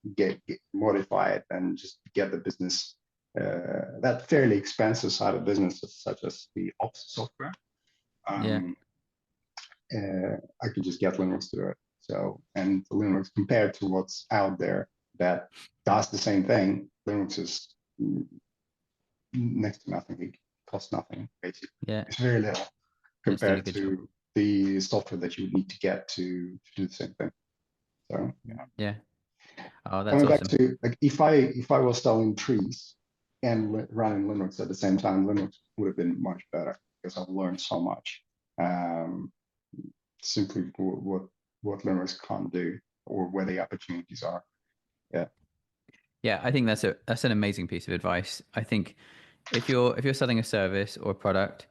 modify it and just get the business that fairly expensive side of businesses, such as the ops software. Yeah. Um, I could just get Linnworks to do it. So, and Linnworks compared to what's out there that does the same thing. Linux is next to nothing. It costs nothing, basically. Yeah, It's very little it's doing a compared good job. to the software that you would need to get to do the same thing. So yeah. Yeah. Oh, that's Coming back awesome. to like if I was selling trees and running Linux at the same time, Linux would have been much better because I've learned so much. Um, Simply what Linux can't do or where the opportunities are. Yeah. Yeah, I think that's an amazing piece of advice. I think if you're selling a service or a product,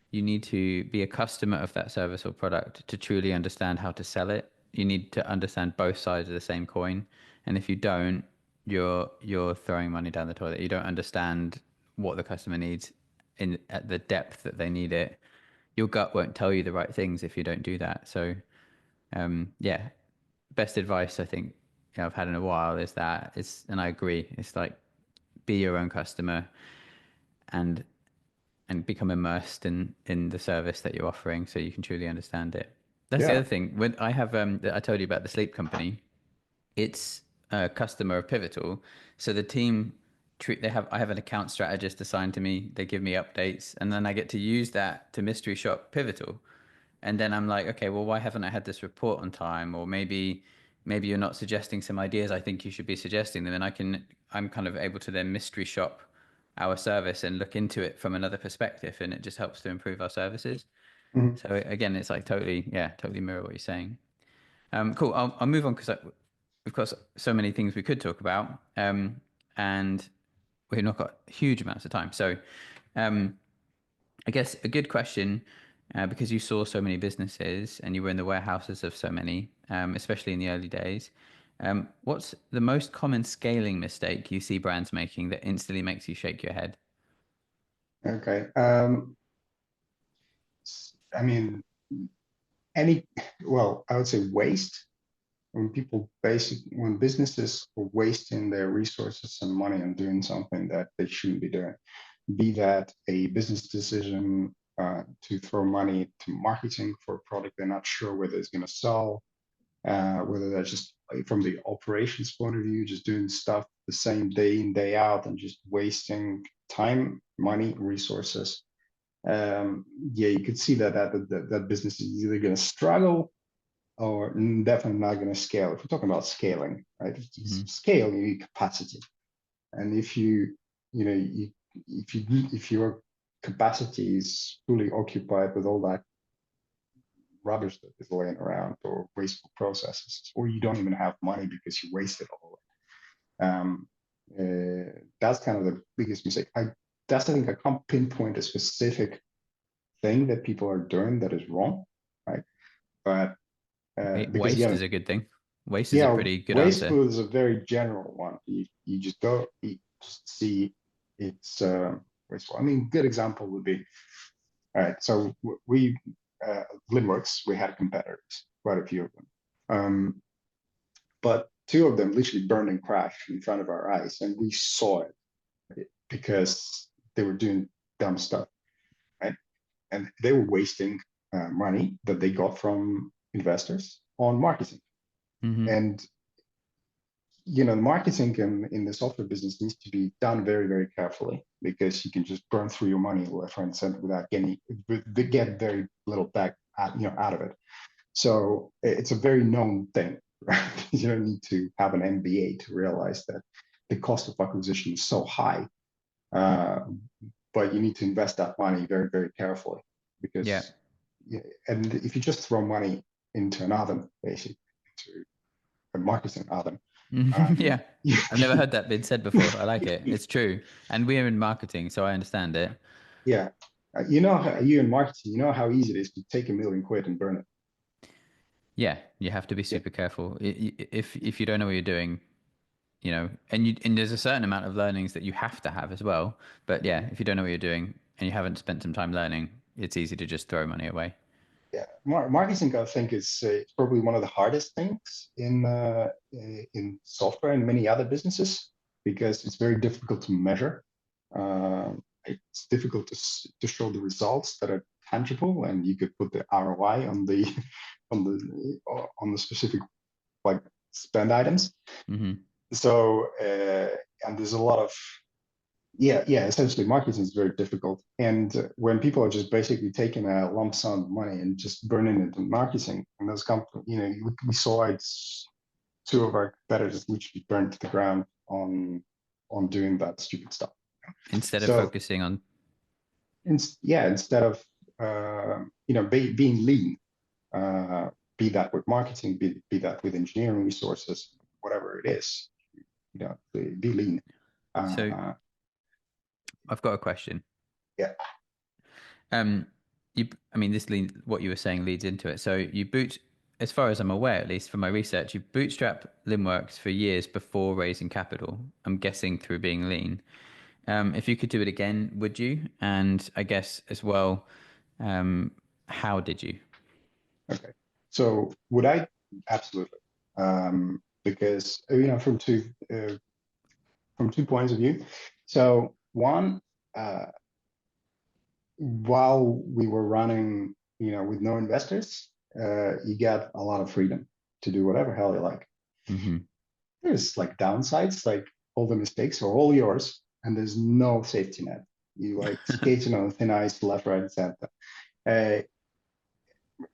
you need to be a customer of that service or product to truly understand how to sell it. You need to understand both sides of the same coin. And if you don't, you're throwing money down the toilet. You don't understand what the customer needs in at the depth that they need it. Your gut won't tell you the right things if you don't do that. So, yeah, best advice I think I've had in a while is that and I agree. It's like be your own customer and become immersed in the service that you're offering so you can truly understand it. That's the Yeah. other thing. When I have that I told you about the sleep company, it's a customer of Pivotal. So the team treat they have I have an account strategist assigned to me. They give me updates and then I get to use that to mystery shop Pivotal. And then I'm like, okay, well, why haven't I had this report on time? Or maybe you're not suggesting some ideas I think you should be suggesting them. And I'm kind of able to then mystery shop our service and look into it from another perspective. And it just helps to improve our services. Mhm. So again, it's like totally mirror what you're saying. Cool. I'll move on because we've got so many things we could talk about. And we've not got huge amounts of time. So, um, I guess a good question, because you saw so many businesses and you were in the warehouses of so many, especially in the early days. What's the most common scaling mistake you see brands making that instantly makes you shake your head? Okay. I mean, any, well, I would say waste. When businesses are wasting their resources and money on doing something that they shouldn't be doing, be that a business decision to throw money to marketing for a product they're not sure whether it's going to sell, whether that's just like, from the operations point of view, just doing stuff the same day in, day out, and just wasting time, money, resources. Yeah, you could see that business is either going to struggle or definitely not going to scale. If we're talking about scaling, right? Hmm. Scale, you need capacity, and you know, if your capacity is fully occupied with all that rubbish that is laying around or wasteful processes, or you don't even have money because you wasted all of it. That's kind of the biggest mistake. I think I can't pinpoint a specific thing that people are doing that is wrong, right? But because Waste again, is a good thing. Waste is a yeah, pretty good answer. wasteful is a very general one. You just go, you just see it's wasteful. I mean, good example would be, all right, so we, Linnworks, we had competitors, quite a few of them. But two of them literally burned and crashed in front of our eyes, and we saw it because they were doing dumb stuff, right? And they were wasting money that they got from investors on marketing. Hmm. And marketing in the software business needs to be done very, very carefully because you can just burn through your money left, right, and center without get very little back out of it. So it's a very known thing, right? You don't need to have an MBA to realize that the cost of acquisition is so high, uh, but you need to invest that money very, very carefully Yeah. because, and if you just throw money into an oven, basically, into a marketing oven, Yeah. you, I've never heard that been said before. I like it. It's true. And we're in marketing, so I understand it. yeah, you in marketing, you know how easy it is to take £1 million and burn it. Yeah, you have to be Yeah. super careful. If you don't know what you're doing, and there's a certain amount of learnings that you have to have as well. But yeah, if you don't know what you're doing and you haven't spent some time learning, it's easy to just throw money away. Yeah, marketing, I think, is probably one of the hardest things in software and many other businesses because it's very difficult to measure. It's difficult to show the results that are tangible, and you could put the ROI on the on the specific like spend items. Hmm. So and there's a lot of essentially marketing is very difficult. And when people are just basically taking a lump sum of money and just burning it in marketing, and those companies, we saw it's two of our competitors literally burned to the ground on doing that stupid stuff. Instead of So focusing on, instead of being lean, uh, be that with marketing, be that with engineering resources, whatever it is, be lean. so Uh, I've got a question. yeah. Um, I mean, what you were saying leads into it. So as far as I'm aware, at least from my research, you bootstrap Linnworks for years before raising capital. I'm guessing through being lean. If you could do it again, would you? And I guess as well, um, how did you? Okay. So would I? Absolutely. Because from two points of view. So one, uh, while we were running, with no investors, you get a lot of freedom to do whatever hell you like. Hmm. There's like downsides, like all the mistakes are all yours, and there's no safety net. You like skating on thin ice, left, right, and center. Uh,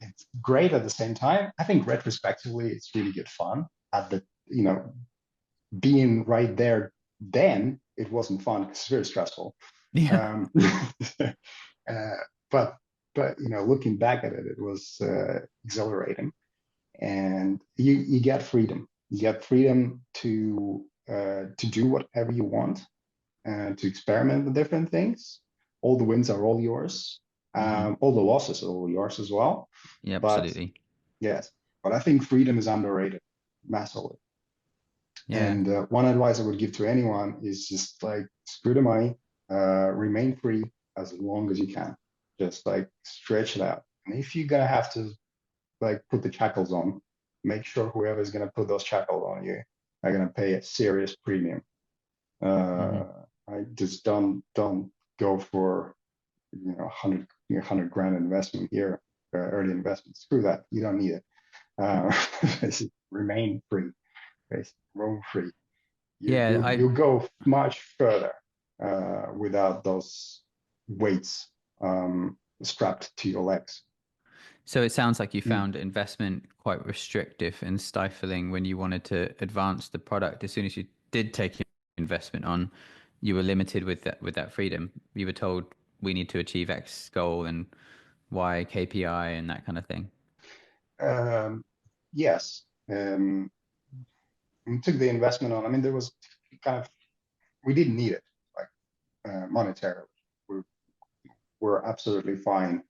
it's great at the same time. I think retrospectively, it's really good fun. At the being right there, then it wasn't fun because it's very stressful. Yeah. Um, uh, but looking back at it, it was exhilarating, and you get freedom. You get freedom to do whatever you want and to experiment with different things. All the wins are all yours. Hmm. All the losses are all yours as well. Yeah, But absolutely. yes, but I think freedom is underrated massively. Yeah. And one advice I would give to anyone is just like screw the money, remain free as long as you can. Just like stretch it out. And if you're gonna have to like put the shackles on, make sure whoever's gonna put those shackles on you are gonna pay a serious premium. Hmm. I just don't go for 100 grand investment here, early investment. Screw that. You don't need it. Uh, remain free, basically, roam free. You Yeah, you I you go much further without those weights strapped to your legs. So it sounds like you Mm. found investment quite restrictive and stifling when you wanted to advance the product. As soon as you did take investment on, you were limited with that freedom. You were told we need to achieve X goal and Y KPI and that kind of thing. Um, yes, we took the investment on. I mean, there was kind of we didn't need it, like monetarily. We were absolutely fine.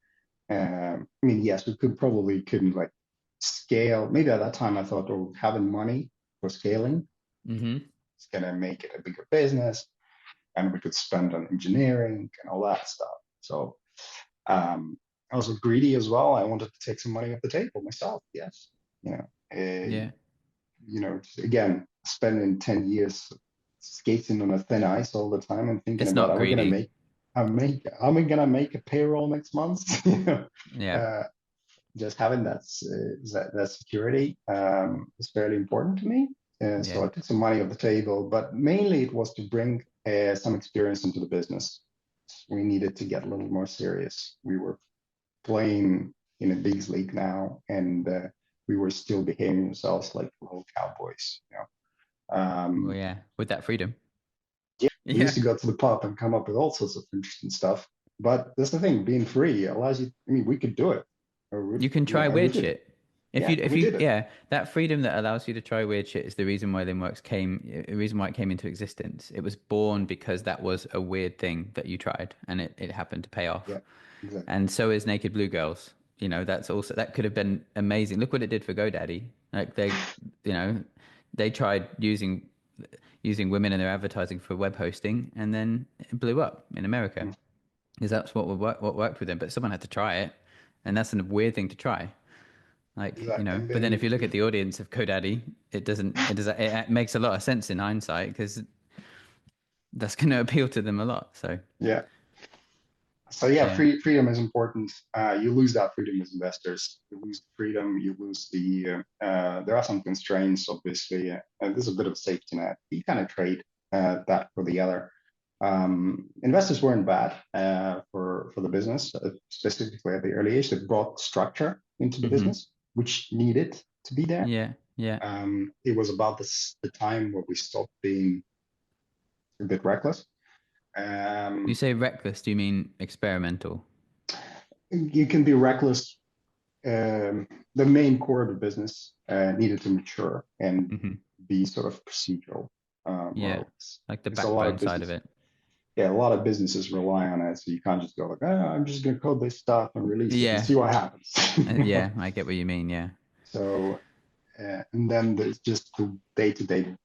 I mean, yes, we couldn't like scale. Maybe at that time I thought, oh, having money for scaling Hmm. is gonna make it a bigger business, and we could spend on engineering and all that stuff. So I was greedy as well. I wanted to take some money off the table myself. Yes, you know, Yeah, again, spending 10 years skating on a thin ice all the time and thinking it's about, not are we gonna greedy. make, are we gonna make a payroll next month? Yeah, uh, just having that security is fairly important to me. So yeah. I took some money off the table, but mainly it was to bring some experience into the business. We needed to get a little more serious. We were playing in a big league now, and we were still behaving ourselves like little cowboys. Well, Um, yeah, with that freedom. yeah, we used Yeah, to go to the pub and come up with all sorts of interesting stuff. But that's the thing, being free allows you. I mean, we could do it, you can try and we weird did it. shit. Yeah, and we did it. Yeah, that freedom that allows you to try weird shit is the reason why the reason why it came into existence. It was born because that was a weird thing that you tried and it happened to pay off. Yeah, exactly. And so is Naked Blue Girls. That could have been amazing. Look what it did for GoDaddy. You know, they tried using women in their advertising for web hosting and then it blew up in America Mm, because that's what worked with them. But someone had to try it, and that's a weird thing to try. exactly. And But then if then you look at the audience of GoDaddy, it makes a lot of sense in hindsight because that's going to appeal to them a lot. So yeah, So yeah, Yeah. freedom is important. You lose that freedom as investors. You lose the freedom. You lose there are some constraints, obviously, and this is a bit of a safety net. You kind of trade that for the other. Investors weren't bad for the business, specifically at the early age. They brought structure into the Mm-hmm. business, which needed to be there. Yeah. Yeah. It was about the time where we stopped being a bit reckless. You Um, say reckless, do you mean experimental? you can be reckless. The main core of the business needed to mature and Mm-hmm. be sort of procedural, more or Yeah. less. Like the Because a lot backbone of side of business, it. yeah, a lot of businesses rely on it. So you can't just go like, oh, I'm just going to code this stuff and release it and Yeah. see what happens. Yeah, I get what you mean. Yeah. So, and then there's just the day-to-day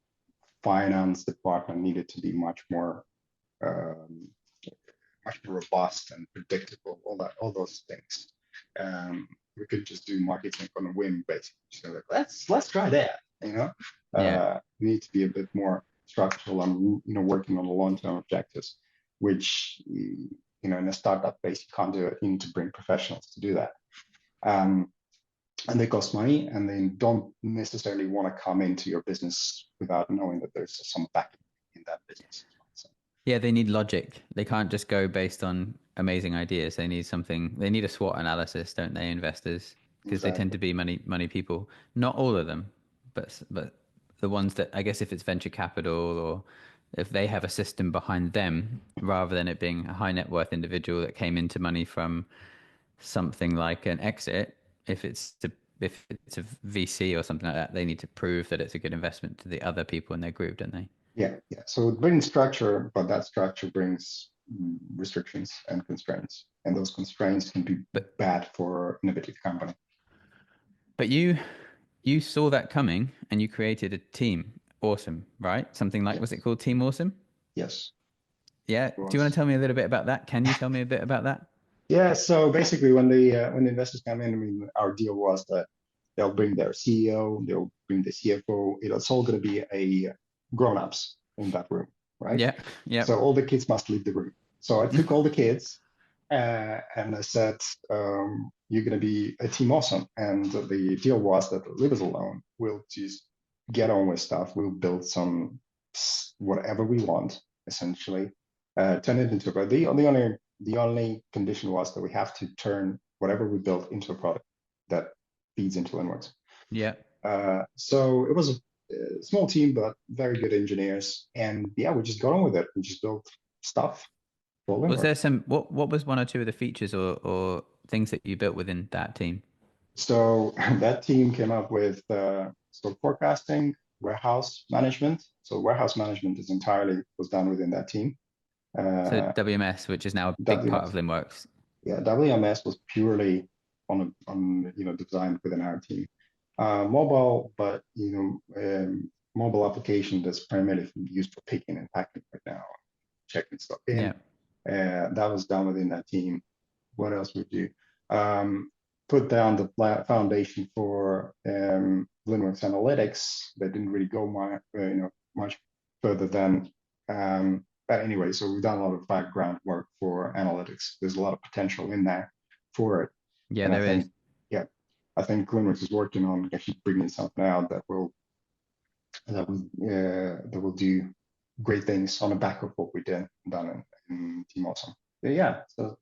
finance department needed to be um, much more robust and predictable. All those things. Um, we could just do marketing on a whim, basically. So like, let's try that. Yeah. We need to be a bit more structural and working on the long-term objectives, which in a startup phase you can't do it. You need to bring professionals to do that. Um, and they cost money, and they don't necessarily want to come into your business without knowing that there's some backing in that business as well. So Yeah, they need logic. They can't just go based on amazing ideas. They need a SWOT analysis, don't they, investors? Because they tend exactly. to be money people. Not all of them, but the ones that I guess if it's venture capital or if they have a system behind them rather than it being a high net worth individual that came into money from something like an exit, if it's to if it's a VC or something like that, they need to prove that it's a good investment to the other people in their group, don't they? Yeah, yeah. So it brings structure, but that structure brings restrictions and constraints, and those constraints can be But bad for innovative company. But you saw that coming and you created a team. Awesome, right? Something like, was it Yes, called Team Awesome? yes, Yeah. it Do you want to was. tell me a little bit about that? Can you tell me a bit about that? Yeah. So basically, when the investors come in, I mean, our deal was that they'll bring their CEO, they'll bring the CFO. It's all going to be a grown-ups in that room, right? Yeah. So Yep. all the kids must leave the room. So I took all the kids and I said, you're going to be a team awesome. And the deal was that leave us alone. We'll just get on with stuff. We'll build whatever we want, essentially, turn it into a product. The only condition was that we have to turn whatever we built into a product that feeds into Linnworks. Yep. So it was a small team, but very good engineers. And yeah, we just got on with it. We just built stuff for Was there Linnworks. what was one or two of the features or things that you built within that team? So that team came up with stock forecasting, warehouse management. So warehouse management was done within that team. So Uh, WMS, which is now a big part of WMS, Linnworks. yeah, WMS was purely designed within our team. Mobile, but mobile application that's primarily used for picking and packing right now, checking stuff in. Yeah. That was done within that team. What else would you put down the foundation for Linnworks analytics? That didn't really go much further than. But anyway, so we've done a lot of background work for analytics. There's a lot of potential in there for it, Yeah, and I there is. think yeah, I think Linnworks is working on actually bringing something out that will do great things on the back of what we done in Team Awesome. But yeah, so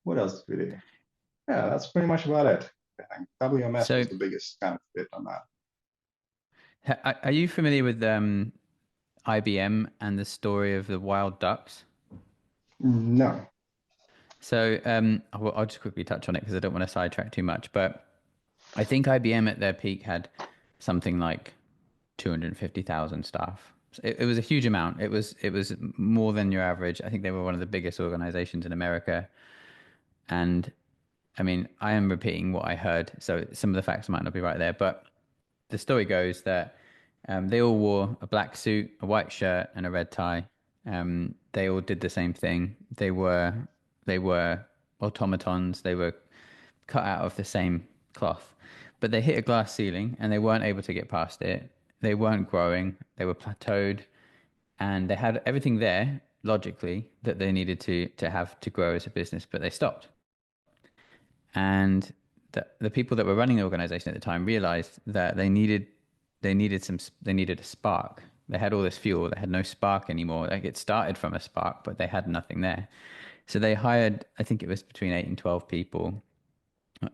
what else did we do? Yeah, that's pretty much about it. I think WMS So was the biggest kind of bit on that. are you familiar with IBM and the story of the wild ducks? No. So I'll just quickly touch on it because I don't want to sidetrack too much. But I think IBM at their peak had something like 250,000 staff. So it was a huge amount. It was more than your average. I think they were one of the biggest organizations in America. And I mean, I am repeating what I heard, so some of the facts might not be right there. But the story goes that they all wore a black suit, a white shirt, and a red tie. They all did the same thing. They were automatons. They were cut out of the same cloth, but they hit a glass ceiling and they weren't able to get past it. They weren't growing. They were plateaued, and they had everything there. logically that they needed to have to grow as a business, but they stopped. And the people that were running the organization at the time realized that they needed a spark. They had all this fuel, they had no spark anymore. Like it started from a spark, but they had nothing there. So they hired, I think it was between 8 and 12 people,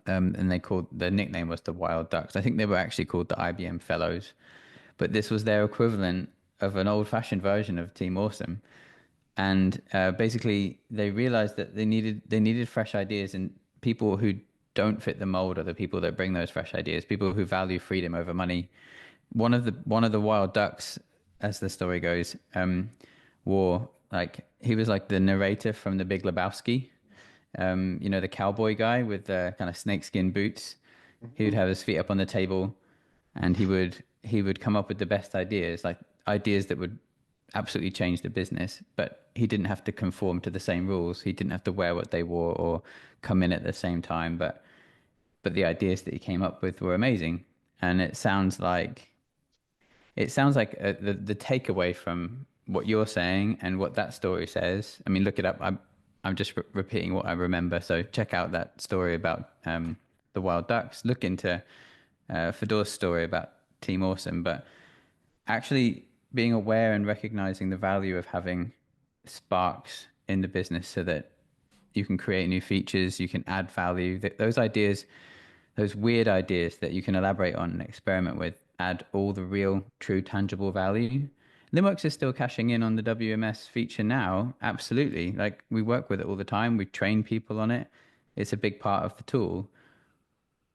and they called their nickname was the Wild Ducks. I think they were actually called the IBM Fellows, but this was their equivalent of an old-fashioned version of Team Awesome. And basically, they realized that they needed fresh ideas, and people who don't fit the mold are the people that bring those fresh ideas. People who value freedom over money. One of the Wild Ducks, as the story goes, wore like he was like the narrator from The Big Lebowski. The cowboy guy with the kind of snakeskin boots. He would Mhm. have his feet up on the table, and he would come up with the best ideas, like ideas that would absolutely change the business. But he didn't have to conform to the same rules. He didn't have to wear what they wore or come in at the same time. But the ideas that he came up with were amazing, and it sounds like the takeaway from what you're saying and what that story says. I mean, look it up. I'm just repeating what I remember. So check out that story about the Wild Ducks. Look into Fedor's story about Team Awesome. But actually being aware and recognizing the value of having sparks in the business so that you can create new features, you can add value. Those ideas, those weird ideas that you can elaborate on and experiment with, add all the real, true, tangible value. Linnworks is still cashing in on the WMS feature now. Absolutely. Like we work with it all the time. We train people on it. It's a big part of the tool.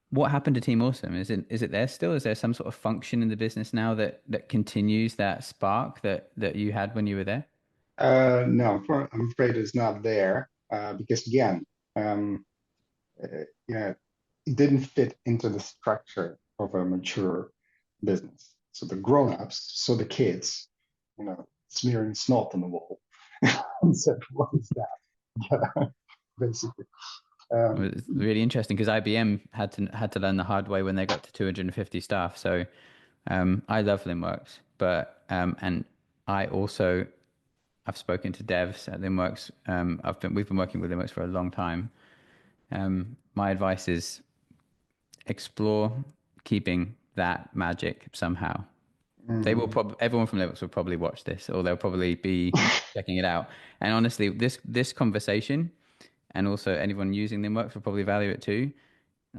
What happened to Team Awesome? Is it there still? Is there some sort of function in the business now that continues that spark that you had when you were there? No, I'm afraid it's not there because again, it didn't fit into the structure of a mature business. So the grown-ups, so the kids, smearing snot on the wall, and said, "What is that?" Basically. Um, It's really interesting because IBM had to learn the hard way when they got to 250 staff. So I love Linnworks, but and I also I've spoken to devs at Linnworks. We've been working with Linnworks for a long time. My advice is explore keeping that magic somehow. mhm. Everyone from Linnworks will probably watch this, or they'll probably be checking it out. And honestly, this conversation, and also anyone using Linnworks will probably value it too.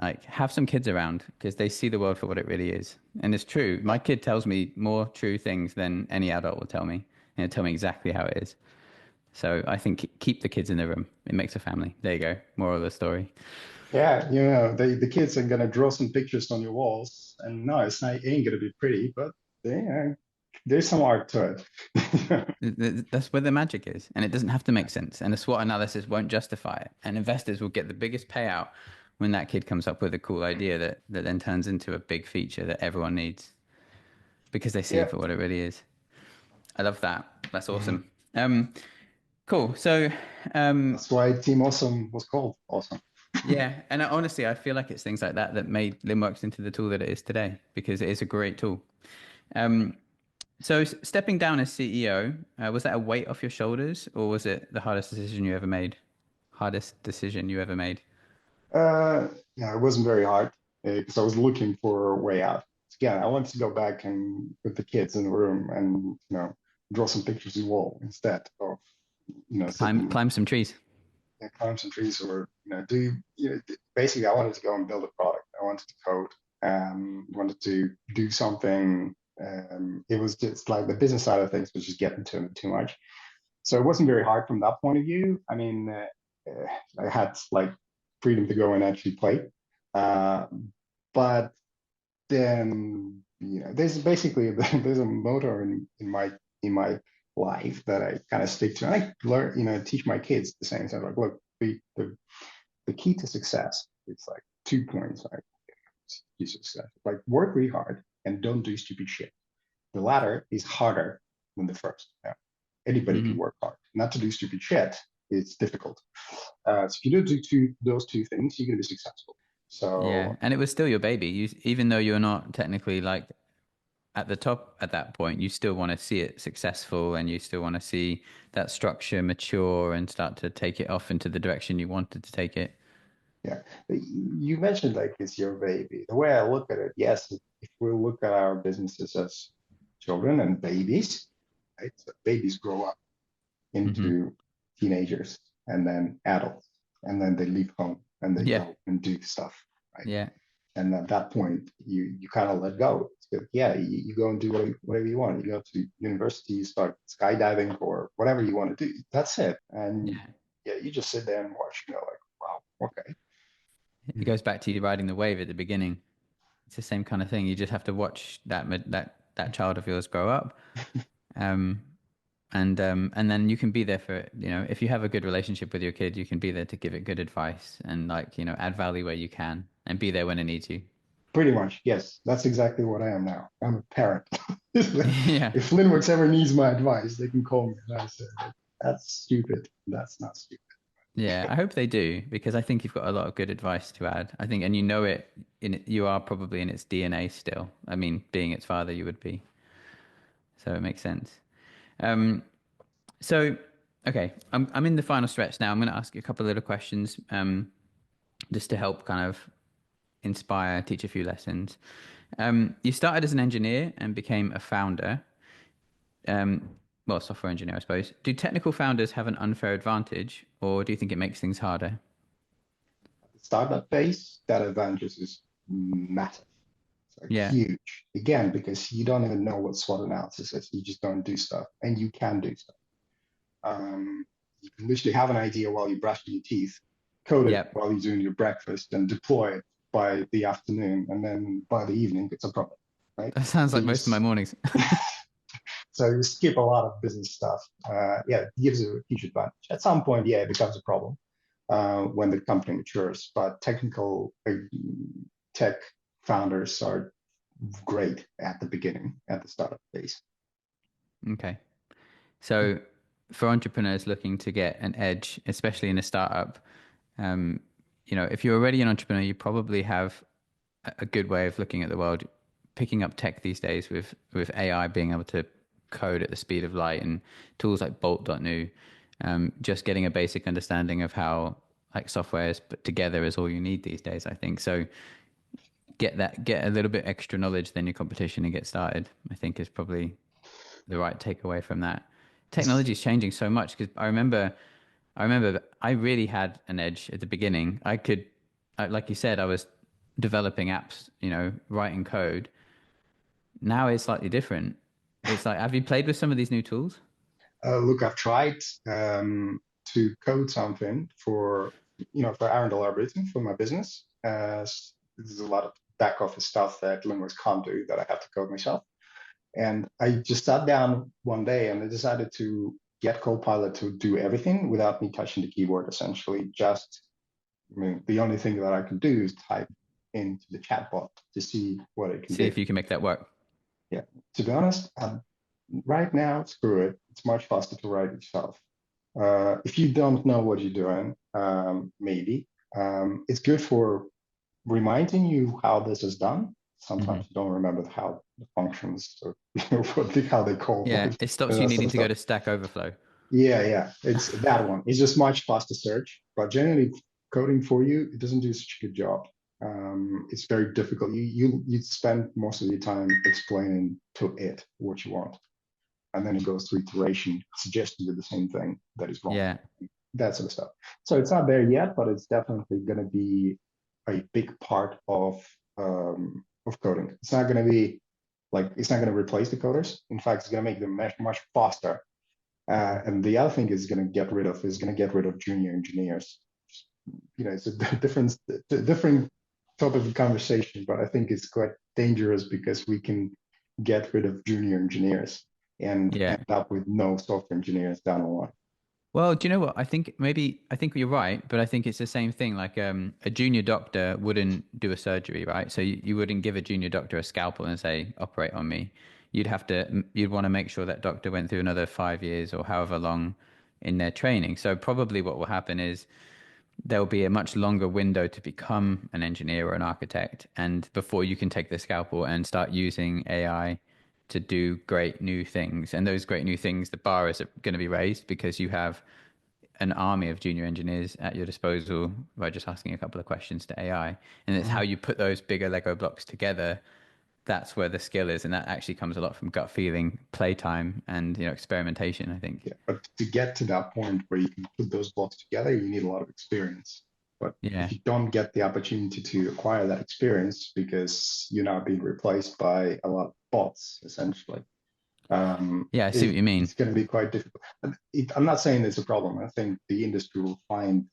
Like, have some kids around because they see the world for what it really is. And it's true. My kid tells me more true things than any adult will tell me. And he'll tell me exactly how it is. So I think keep the kids in the room. It makes a family. There you go. Moral of the story. Yeah, the kids are gonna draw some pictures on your walls, and no, it's not ain't gonna be pretty, but there's some art to it. That's where the magic is. And it doesn't have to make sense. And the SWOT analysis won't justify it. And investors will get the biggest payout when that kid comes up with a cool idea that then turns into a big feature that everyone needs because they see it Yeah. for what it really is. I love that. That's Mhm. awesome. Cool. So, um, That's why Team Awesome was called Awesome. yeah, and honestly, I feel like it's things like that that made Linnworks into the tool that it is today because it is a great tool. Um, so stepping down as CEO, was that a weight off your shoulders, or was it the hardest decision you ever made? Hardest decision you ever made? Yeah, it wasn't very hard because I was looking for a way out. Again, I wanted to go back and with the kids in the room and draw some pictures on the wall instead of Climb sitting climb some trees. climb some trees or do basically I wanted to go and build a product. I wanted to code, wanted to do something. It was just like the business side of things was just getting to too much. So it wasn't very hard from that point of view. I mean, I had like freedom to go and actually play. Uh, but then there's basically there's a motto in my life that I kind of stick to. And I learn, teach my kids the same thing. Like, look, the key to success is like 2 points. Like, key to success, like work really hard and don't do stupid shit. The latter is harder than the first. Yeah. Anybody can Hmm. work hard. Not to do stupid shit, it's difficult. So if you do those two things, you're going to be successful. Yeah, So and it was still your baby. Even though you're not technically like at the top at that point, you still want to see it successful and you still want to see that structure mature and start to take it off into the direction you wanted to take it. Yeah. You mentioned like it's your baby. The way I look at it, yes, if we look at our businesses as children and babies, right? So babies grow up Hmm. into teenagers and then adults, and then they leave home and they Yeah. go and do stuff, right? Yeah. And at that point, you kind of let go. It's good. Yeah, you go and do whatever you want. You go to university, you start skydiving or whatever you want to do. That's it. And Yeah. yeah, you just sit there and watch. You know, like, wow, okay. It goes back to you riding the wave at the beginning. It's the same kind of thing. You just have to watch that child of yours grow up. Um, and then you can be there for it. You know, if you have a good relationship with your kid, you can be there to give it good advice and like, you know, add value where you can and be there when it needs you. Pretty much, yes. That's exactly what I am now. I'm a parent. Yeah. If Linnworks ever needs my advice, they can call me. And I say, that's stupid. That's not stupid. Yeah, I hope they do because I think you've got a lot of good advice to add. I think, and you know it you are probably in its DNA still. I mean, being its father, you would be. So it makes sense. Um, so, okay, I'm in the final stretch now. I'm going to ask you a couple of little questions, just to help kind of inspire, teach a few lessons. You started as an engineer and became a founder. Um, well, software engineer, I suppose. Do technical founders have an unfair advantage, or do you think it makes things harder? Startup phase, that advantage is massive. It's like Yeah, huge. Again, because you don't even know what SWOT analysis is. You just don't do stuff, and you can do stuff. You can literally have an idea while you're brushing your teeth, code it yeah. while you're doing your breakfast, and deploy it by the afternoon, and then by the evening, it's a product, right? That sounds So like you most of my mornings. so you skip a lot of business stuff. Yeah, it gives you a huge advantage. At some point, yeah, it becomes a problem when the company matures. But technical tech founders are great at the beginning, at the startup phase. Okay. So for entrepreneurs looking to get an edge, especially in a startup, um, you know, if you're already an entrepreneur, you probably have a good way of looking at the world, picking up tech these days with AI being able to code at the speed of light and tools like Bolt.new, just getting a basic understanding of how like software is put together is all you need these days, I think. So get a little bit extra knowledge than your competition and get started, I think is probably the right takeaway from that. Technology is changing so much because I remember I really had an edge at the beginning. Like you said, I was developing apps, you know, writing code. Now it's slightly different. It's like, have you played with some of these new tools? Look, I've tried to code something for for Arundel algorithm for my business. There's a lot of back office stuff that Linnworks can't do that I have to code myself. And I just sat down one day and I decided to get Copilot to do everything without me touching the keyboard. Essentially, just I mean, the only thing that I can do is type into the chatbot to see what it can See do. if you can make that work. Yeah, to be honest, right now, screw it. It's much faster to write it yourself. If you don't know what you're doing, maybe it's good for reminding you how this is done. Sometimes Hmm. you don't remember how the functions or how they call Yeah, it it and stops you that sort needing of to go stuff. to Stack Overflow. Yeah, yeah, it's that one. It's just much faster search, but generally coding for you, it doesn't do such a good job. It's very difficult. You spend most of your time explaining to it what you want, and then it goes through iteration, suggesting you the same thing that is wrong, Yeah, that sort of stuff. So it's not there yet, but it's definitely going to be a big part of coding. It's not going to be like it's not going to replace the coders. In fact, it's going to make them much faster. And the other thing is going to get rid of junior engineers. It's a different topic of conversation, but I think it's quite dangerous because we can get rid of junior engineers and yeah. end up with no software engineers down the line. Well, do you know what? I think you're right, but I think it's the same thing. Like a junior doctor wouldn't do a surgery, right? So you wouldn't give a junior doctor a scalpel and say, operate on me. You'd want to make sure that doctor went through another 5 years or however long in their training. So probably what will happen is there'll be a much longer window to become an engineer or an architect, and before you can take the scalpel and start using AI to do great new things. And those great new things, the bar is going to be raised because you have an army of junior engineers at your disposal by just asking a couple of questions to AI. And it's how Mhm. you put those bigger Lego blocks together. That's where the skill is, and that actually comes a lot from gut feeling, playtime, and experimentation, I think. Yeah, but to get to that point where you can put those blocks together, you need a lot of experience. But Yeah. if you don't get the opportunity to acquire that experience because you're now being replaced by a lot of bots, essentially, Yeah, I see what you mean. it's going to be quite difficult. I'm not saying it's a problem. I think the industry will find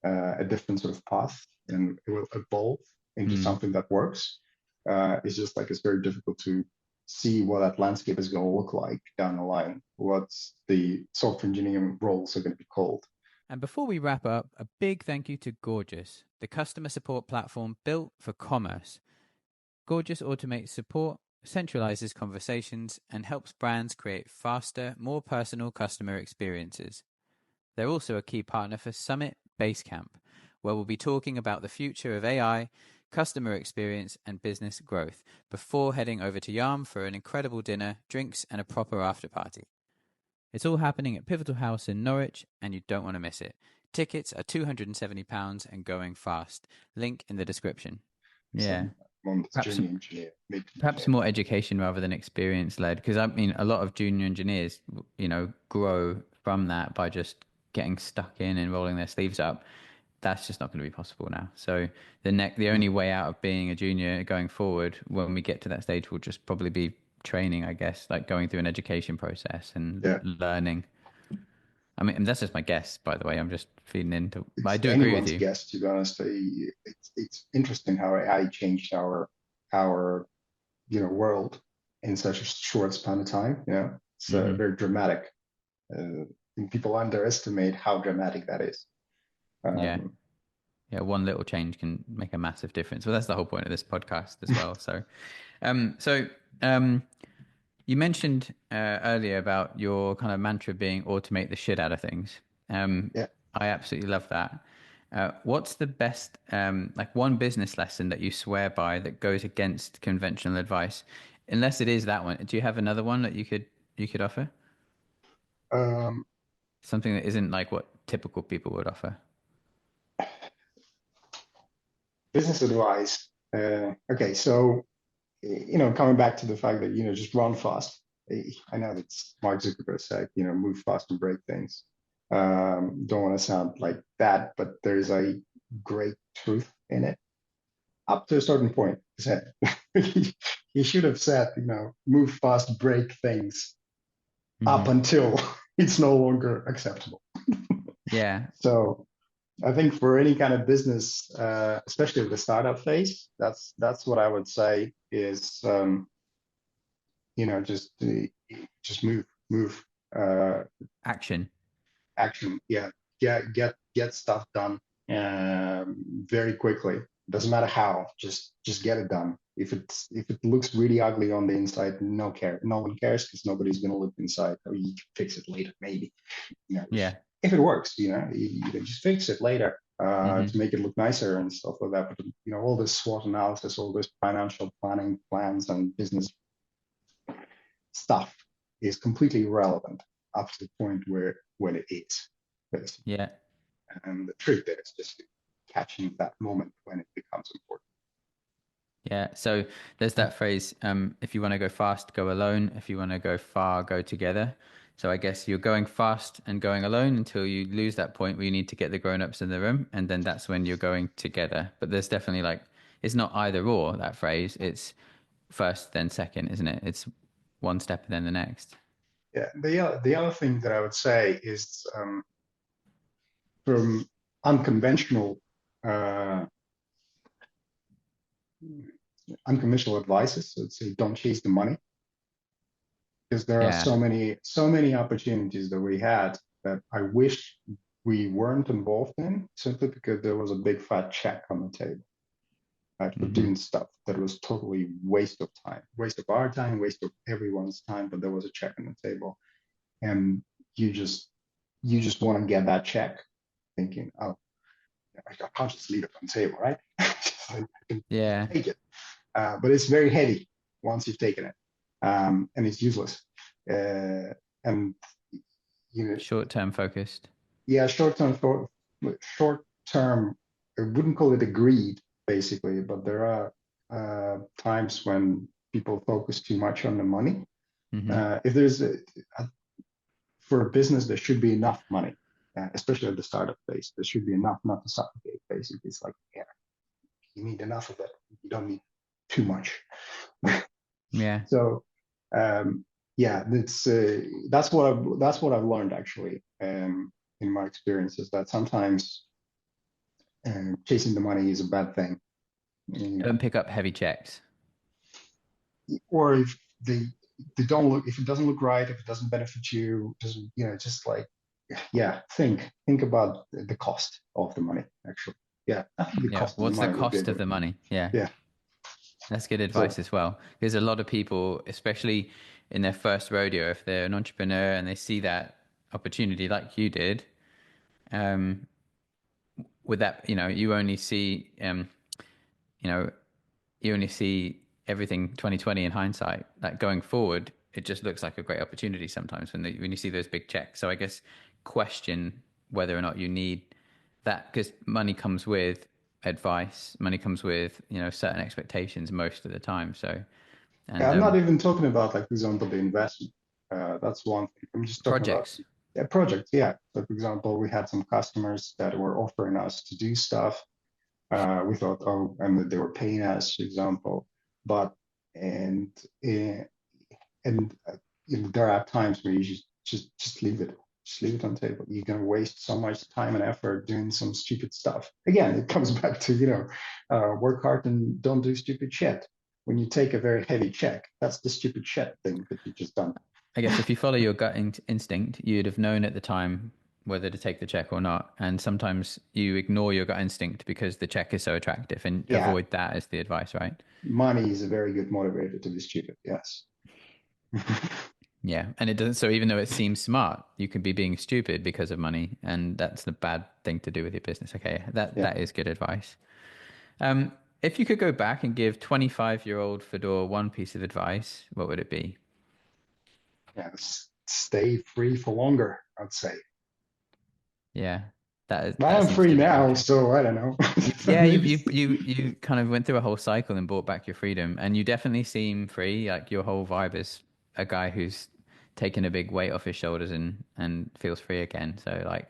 a different sort of path and it will evolve into Mm. something that works. It's just like it's very difficult to see what that landscape is going to look like down the line, what the software engineering roles are going to be called. And before we wrap up, a big thank you to Gorgeous, the customer support platform built for commerce. Gorgeous automates support, centralizes conversations, and helps brands create faster, more personal customer experiences. They're also a key partner for Summit Basecamp, where we'll be talking about the future of AI, customer experience, and business growth before heading over to Yarm for an incredible dinner, drinks, and a proper after party. It's all happening at Pivotal House in Norwich, and you don't want to miss it. Tickets are £270 and going fast. Link in the description. Yeah. Excellent. I'm this Perhaps junior engineer, mid perhaps engineer. more education rather than experience led, because I mean a lot of junior engineers grow from that by just getting stuck in and rolling their sleeves up. That's just not going to be possible now. So the only way out of being a junior going forward when we get to that stage will just probably be training, I guess, like going through an education process and Yeah, learning. I mean, that's just my guess, by the way. I'm just feeding into, but I it's do agree with anyone's you. guess, to be honest. It's interesting how AI changed our world in such a short span of time. It's Hmm. very dramatic. And people underestimate how dramatic that is. Yeah. Um, Yeah, one little change can make a massive difference. Well, that's the whole point of this podcast as well. Um, so um, you mentioned earlier about your kind of mantra being automate the shit out of things. Um, yeah. I absolutely love that. What's the best, like one business lesson that you swear by that goes against conventional advice? Unless it is that one, do you have another one that you could offer? Um, Something that isn't like what typical people would offer. Business advice. Okay, so coming back to the fact that just run fast. I know that Mark Zuckerberg said, move fast and break things. Don't want to sound like that, but there's a great truth in it. Up to a certain point, he said. He should have said, move fast, break things up Hmm. until it's no longer acceptable. Yeah, So I think for any kind of business, especially with the startup phase, that's what I would say is just move uh, action. action. Yeah, get stuff done very quickly. Doesn't matter how, just get it done. If it looks really ugly on the inside, no one cares because nobody's gonna look inside. Or you can fix it later, maybe. Yeah. If it works, you can just fix it later Hmm. to make it look nicer and stuff like that. But all this SWOT analysis, all this financial planning plans and business stuff is completely irrelevant up to the point where when it is. Basically. Yeah. And the trick there is just catching that moment when it becomes important. Yeah. So there's that phrase, if you want to go fast, go alone. If you want to go far, go together. So I guess you're going fast and going alone until you lose that point where you need to get the grown-ups in the room, and then that's when you're going together. But there's definitely like it's not either or that phrase. It's first, then second, isn't it? It's one step and then the next. Yeah. The other thing that I would say is from unconventional uh, unconventional advices. So let's say don't chase the money because there are Yeah. so many opportunities that we had that I wish we weren't involved in simply because there was a big fat check on the table, right, for Hmm. doing stuff that was totally waste of time, waste of our time, waste of everyone's time, but there was a check on the table. And you just you just want to get that check thinking, oh, I can't just leave it on the table, right? I can Yeah. take it. But it's very heavy once you've taken it. and it's useless. And you know, Short-term focused. yeah, short term, I wouldn't call it a greed basically, but there are times when people focus too much on the money. Hmm. If there's for a business, there should be enough money, especially at the startup phase. There should be enough not to suffocate. Basically, it's like, yeah, you need enough of it. You don't need too much. Yeah. So, yeah, that's what I've learned actually, in my experiences, that sometimes chasing the money is a bad thing. You know, Don't pick up heavy checks. or if they don't look, if it doesn't look right, if it doesn't benefit you, doesn't, just like, yeah, think about the cost of the money actually. Yeah, I think the Yeah. cost of the What's the money would be a cost of good. the money? Yeah. Yeah. That's good So advice as well. Because a lot of people, especially in their first rodeo, if they're an entrepreneur and they see that opportunity like you did, um, with that, you only see, you know, you only see everything 2020 in hindsight. Like going forward, it just looks like a great opportunity sometimes when you see those big checks. So I guess question whether or not you need that, because money comes with advice, money comes with, certain expectations most of the time. So, yeah, and I'm not even talking about, like, for example, the investment. That's one thing. I'm just talking about projects. projects. Yeah. So for example, we had some customers that were offering us to do stuff. We thought, oh, and they were paying us, for example, but and uh, and there are times where you just leave it, on the table. You're gonna waste so much time and effort doing some stupid stuff. Again, it comes back to, work hard and don't do stupid shit. When you take a very heavy check, that's the stupid shit thing that you just done. I guess if you follow your gut instinct, you'd have known at the time whether to take the check or not. And sometimes you ignore your gut instinct because the check is so attractive, and Yeah, avoid that as the advice, right? money is a very good motivator to be stupid. Yes. Yeah. And it doesn't, so even though it seems smart, you can be being stupid because of money, and that's a bad thing to do with your business. Okay. That Yeah. that is good advice. Um, if you could go back and give 25-year-old Fedor one piece of advice, what would it be? Yeah. Stay free for longer, I'd say. Yeah. That I that am seems free to be very now, true. so I don't know. Yeah, you Maybe. you you you kind of went through a whole cycle and brought back your freedom, and you definitely seem free. Like your whole vibe is a guy who's taken a big weight off his shoulders and feels free again. So like,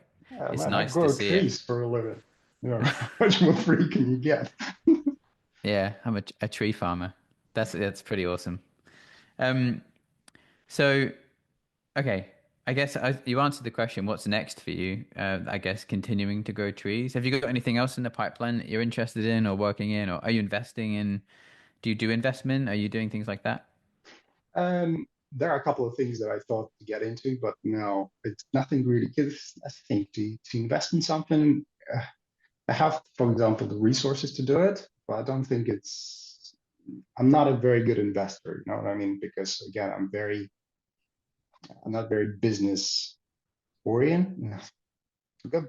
it's Man, I nice to grow see it. trees for a living. How much more free can you get? Yeah, I'm a tree farmer. That's pretty awesome. Um, so okay, I guess you answered the question. What's next for you? I guess continuing to grow trees. Have you got anything else in the pipeline that you're interested in or working in, or are you investing in? Do you do investment? Are you doing things like that? There are a couple of things that I thought to get into, but no, it's nothing really. Because I think to invest in something, I have, for example, the resources to do it, but I don't think it's. I'm not a very good investor. You know what I mean? Because again, I'm not very business oriented. I've got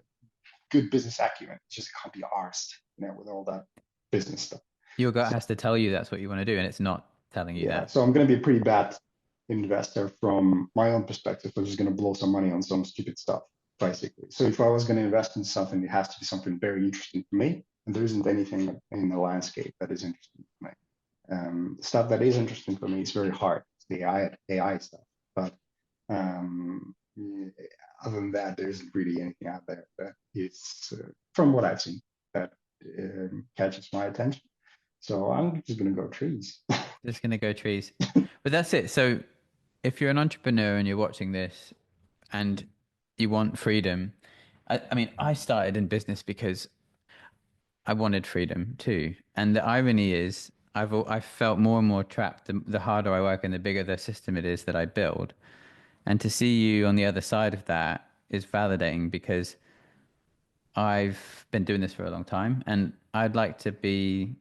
good business acumen. It just can't be arsed, with all that business stuff. Your gut So has to tell you that's what you want to do, and it's not telling you yeah, that. so I'm going to be a pretty bad investor from my own perspective. I'm just going to blow some money on some stupid stuff, basically. So if I was going to invest in something, it has to be something very interesting for me, and there isn't anything in the landscape that is interesting for me. Stuff that is interesting for me is very hard. It's the AI stuff, but yeah, other than that, there isn't really anything out there that is, from what I've seen, that catches my attention. So I'm just gonna go trees. Just gonna go trees. But that's it. So if you're an entrepreneur and you're watching this and you want freedom, I mean, I started in business because I wanted freedom too. And the irony is, I've felt more and more trapped the harder I work and the bigger the system it is that I build. And to see you on the other side of that is validating because I've been doing this for a long time and I'd like to be,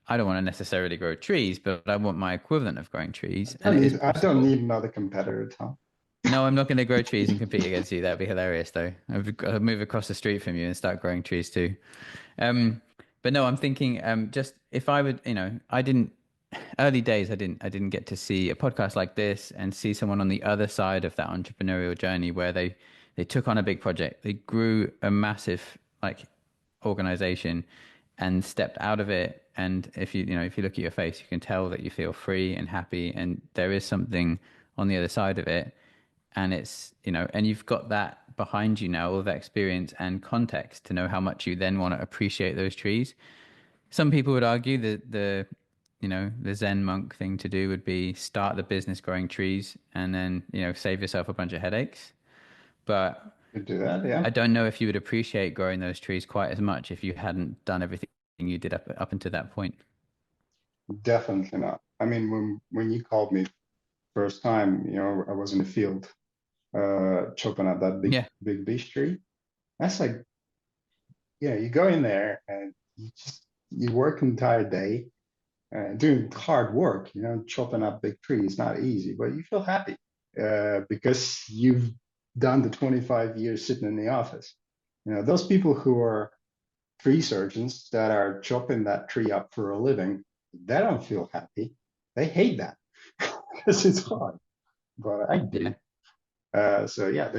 I don't want to necessarily grow trees, but I want my equivalent of growing trees. And it is I don't possible. need another competitor, Tom. No, I'm not going to grow trees and compete against you. That'd be hilarious, though. I'll move across the street from you and start growing trees too. Um, but no, I'm thinking, just if I would, I didn't. early days, I didn't get to see a podcast like this and see someone on the other side of that entrepreneurial journey where they took on a big project, they grew a massive like organization and stepped out of it. And if you look at your face, you can tell that you feel free and happy, and there is something on the other side of it. And and you've got that behind you now, all that experience and context to know how much you then want to appreciate those trees. Some people would argue that the Zen monk thing to do would be start the business growing trees and then, save yourself a bunch of headaches. But Could do that, yeah. I don't know if you would appreciate growing those trees quite as much if you hadn't done everything you did up until that point. Definitely not. I mean, when you called me first time, I was in the field chopping up that Yeah, big beech tree. That's like, yeah, you go in there and you work an entire day doing hard work, chopping up big trees, not easy, but you feel happy because you've done the 25 years sitting in the office. Those people who are tree surgeons that are chopping that tree up for a living, they don't feel happy. They hate that because it's hard, but I yeah, do. So yeah,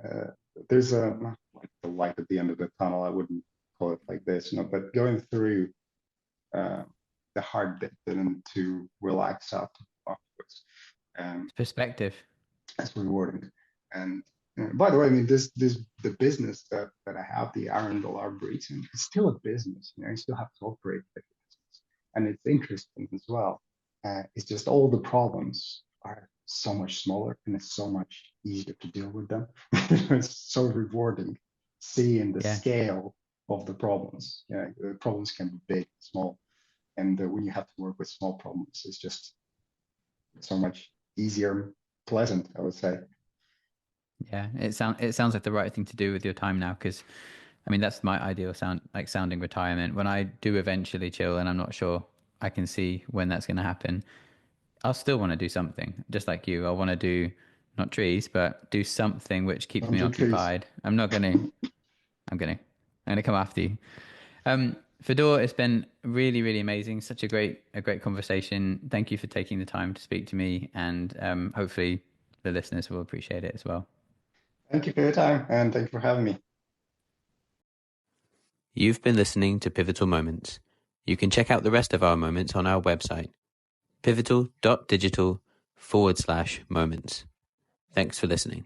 uh, there's a not like the light at the end of the tunnel. I wouldn't call it like this, but going through uh, the hard bit and then to relax afterwards. it's perspective. That's rewarding. And by the way, I mean this the business that I have, the Arundel Arboretum, it's still a business. You still have to operate like a business, and it's interesting as well. It's just all the problems are so much smaller, and it's so much easier to deal with them. It's so rewarding seeing the Yeah, scale of the problems. The problems can be big, small, and when you have to work with small problems, it's just so much easier, pleasant, I would say. yeah. It sounds like the right thing to do with your time now, because I mean that's my ideal sounding retirement. When I do eventually chill, and I'm not sure I can see when that's going to happen, I'll still want to do something, just like you. I want to do not trees, but do something which keeps Don't me do trees. occupied. I'm gonna come after you. Fedor, it's been really, really amazing. Such a great conversation. Thank you for taking the time to speak to me, and hopefully the listeners will appreciate it as well. Thank you for your time and thank you for having me. You've been listening to Pivotal Moments. You can check out the rest of our moments on our website, pivotal.digital/moments. Thanks for listening.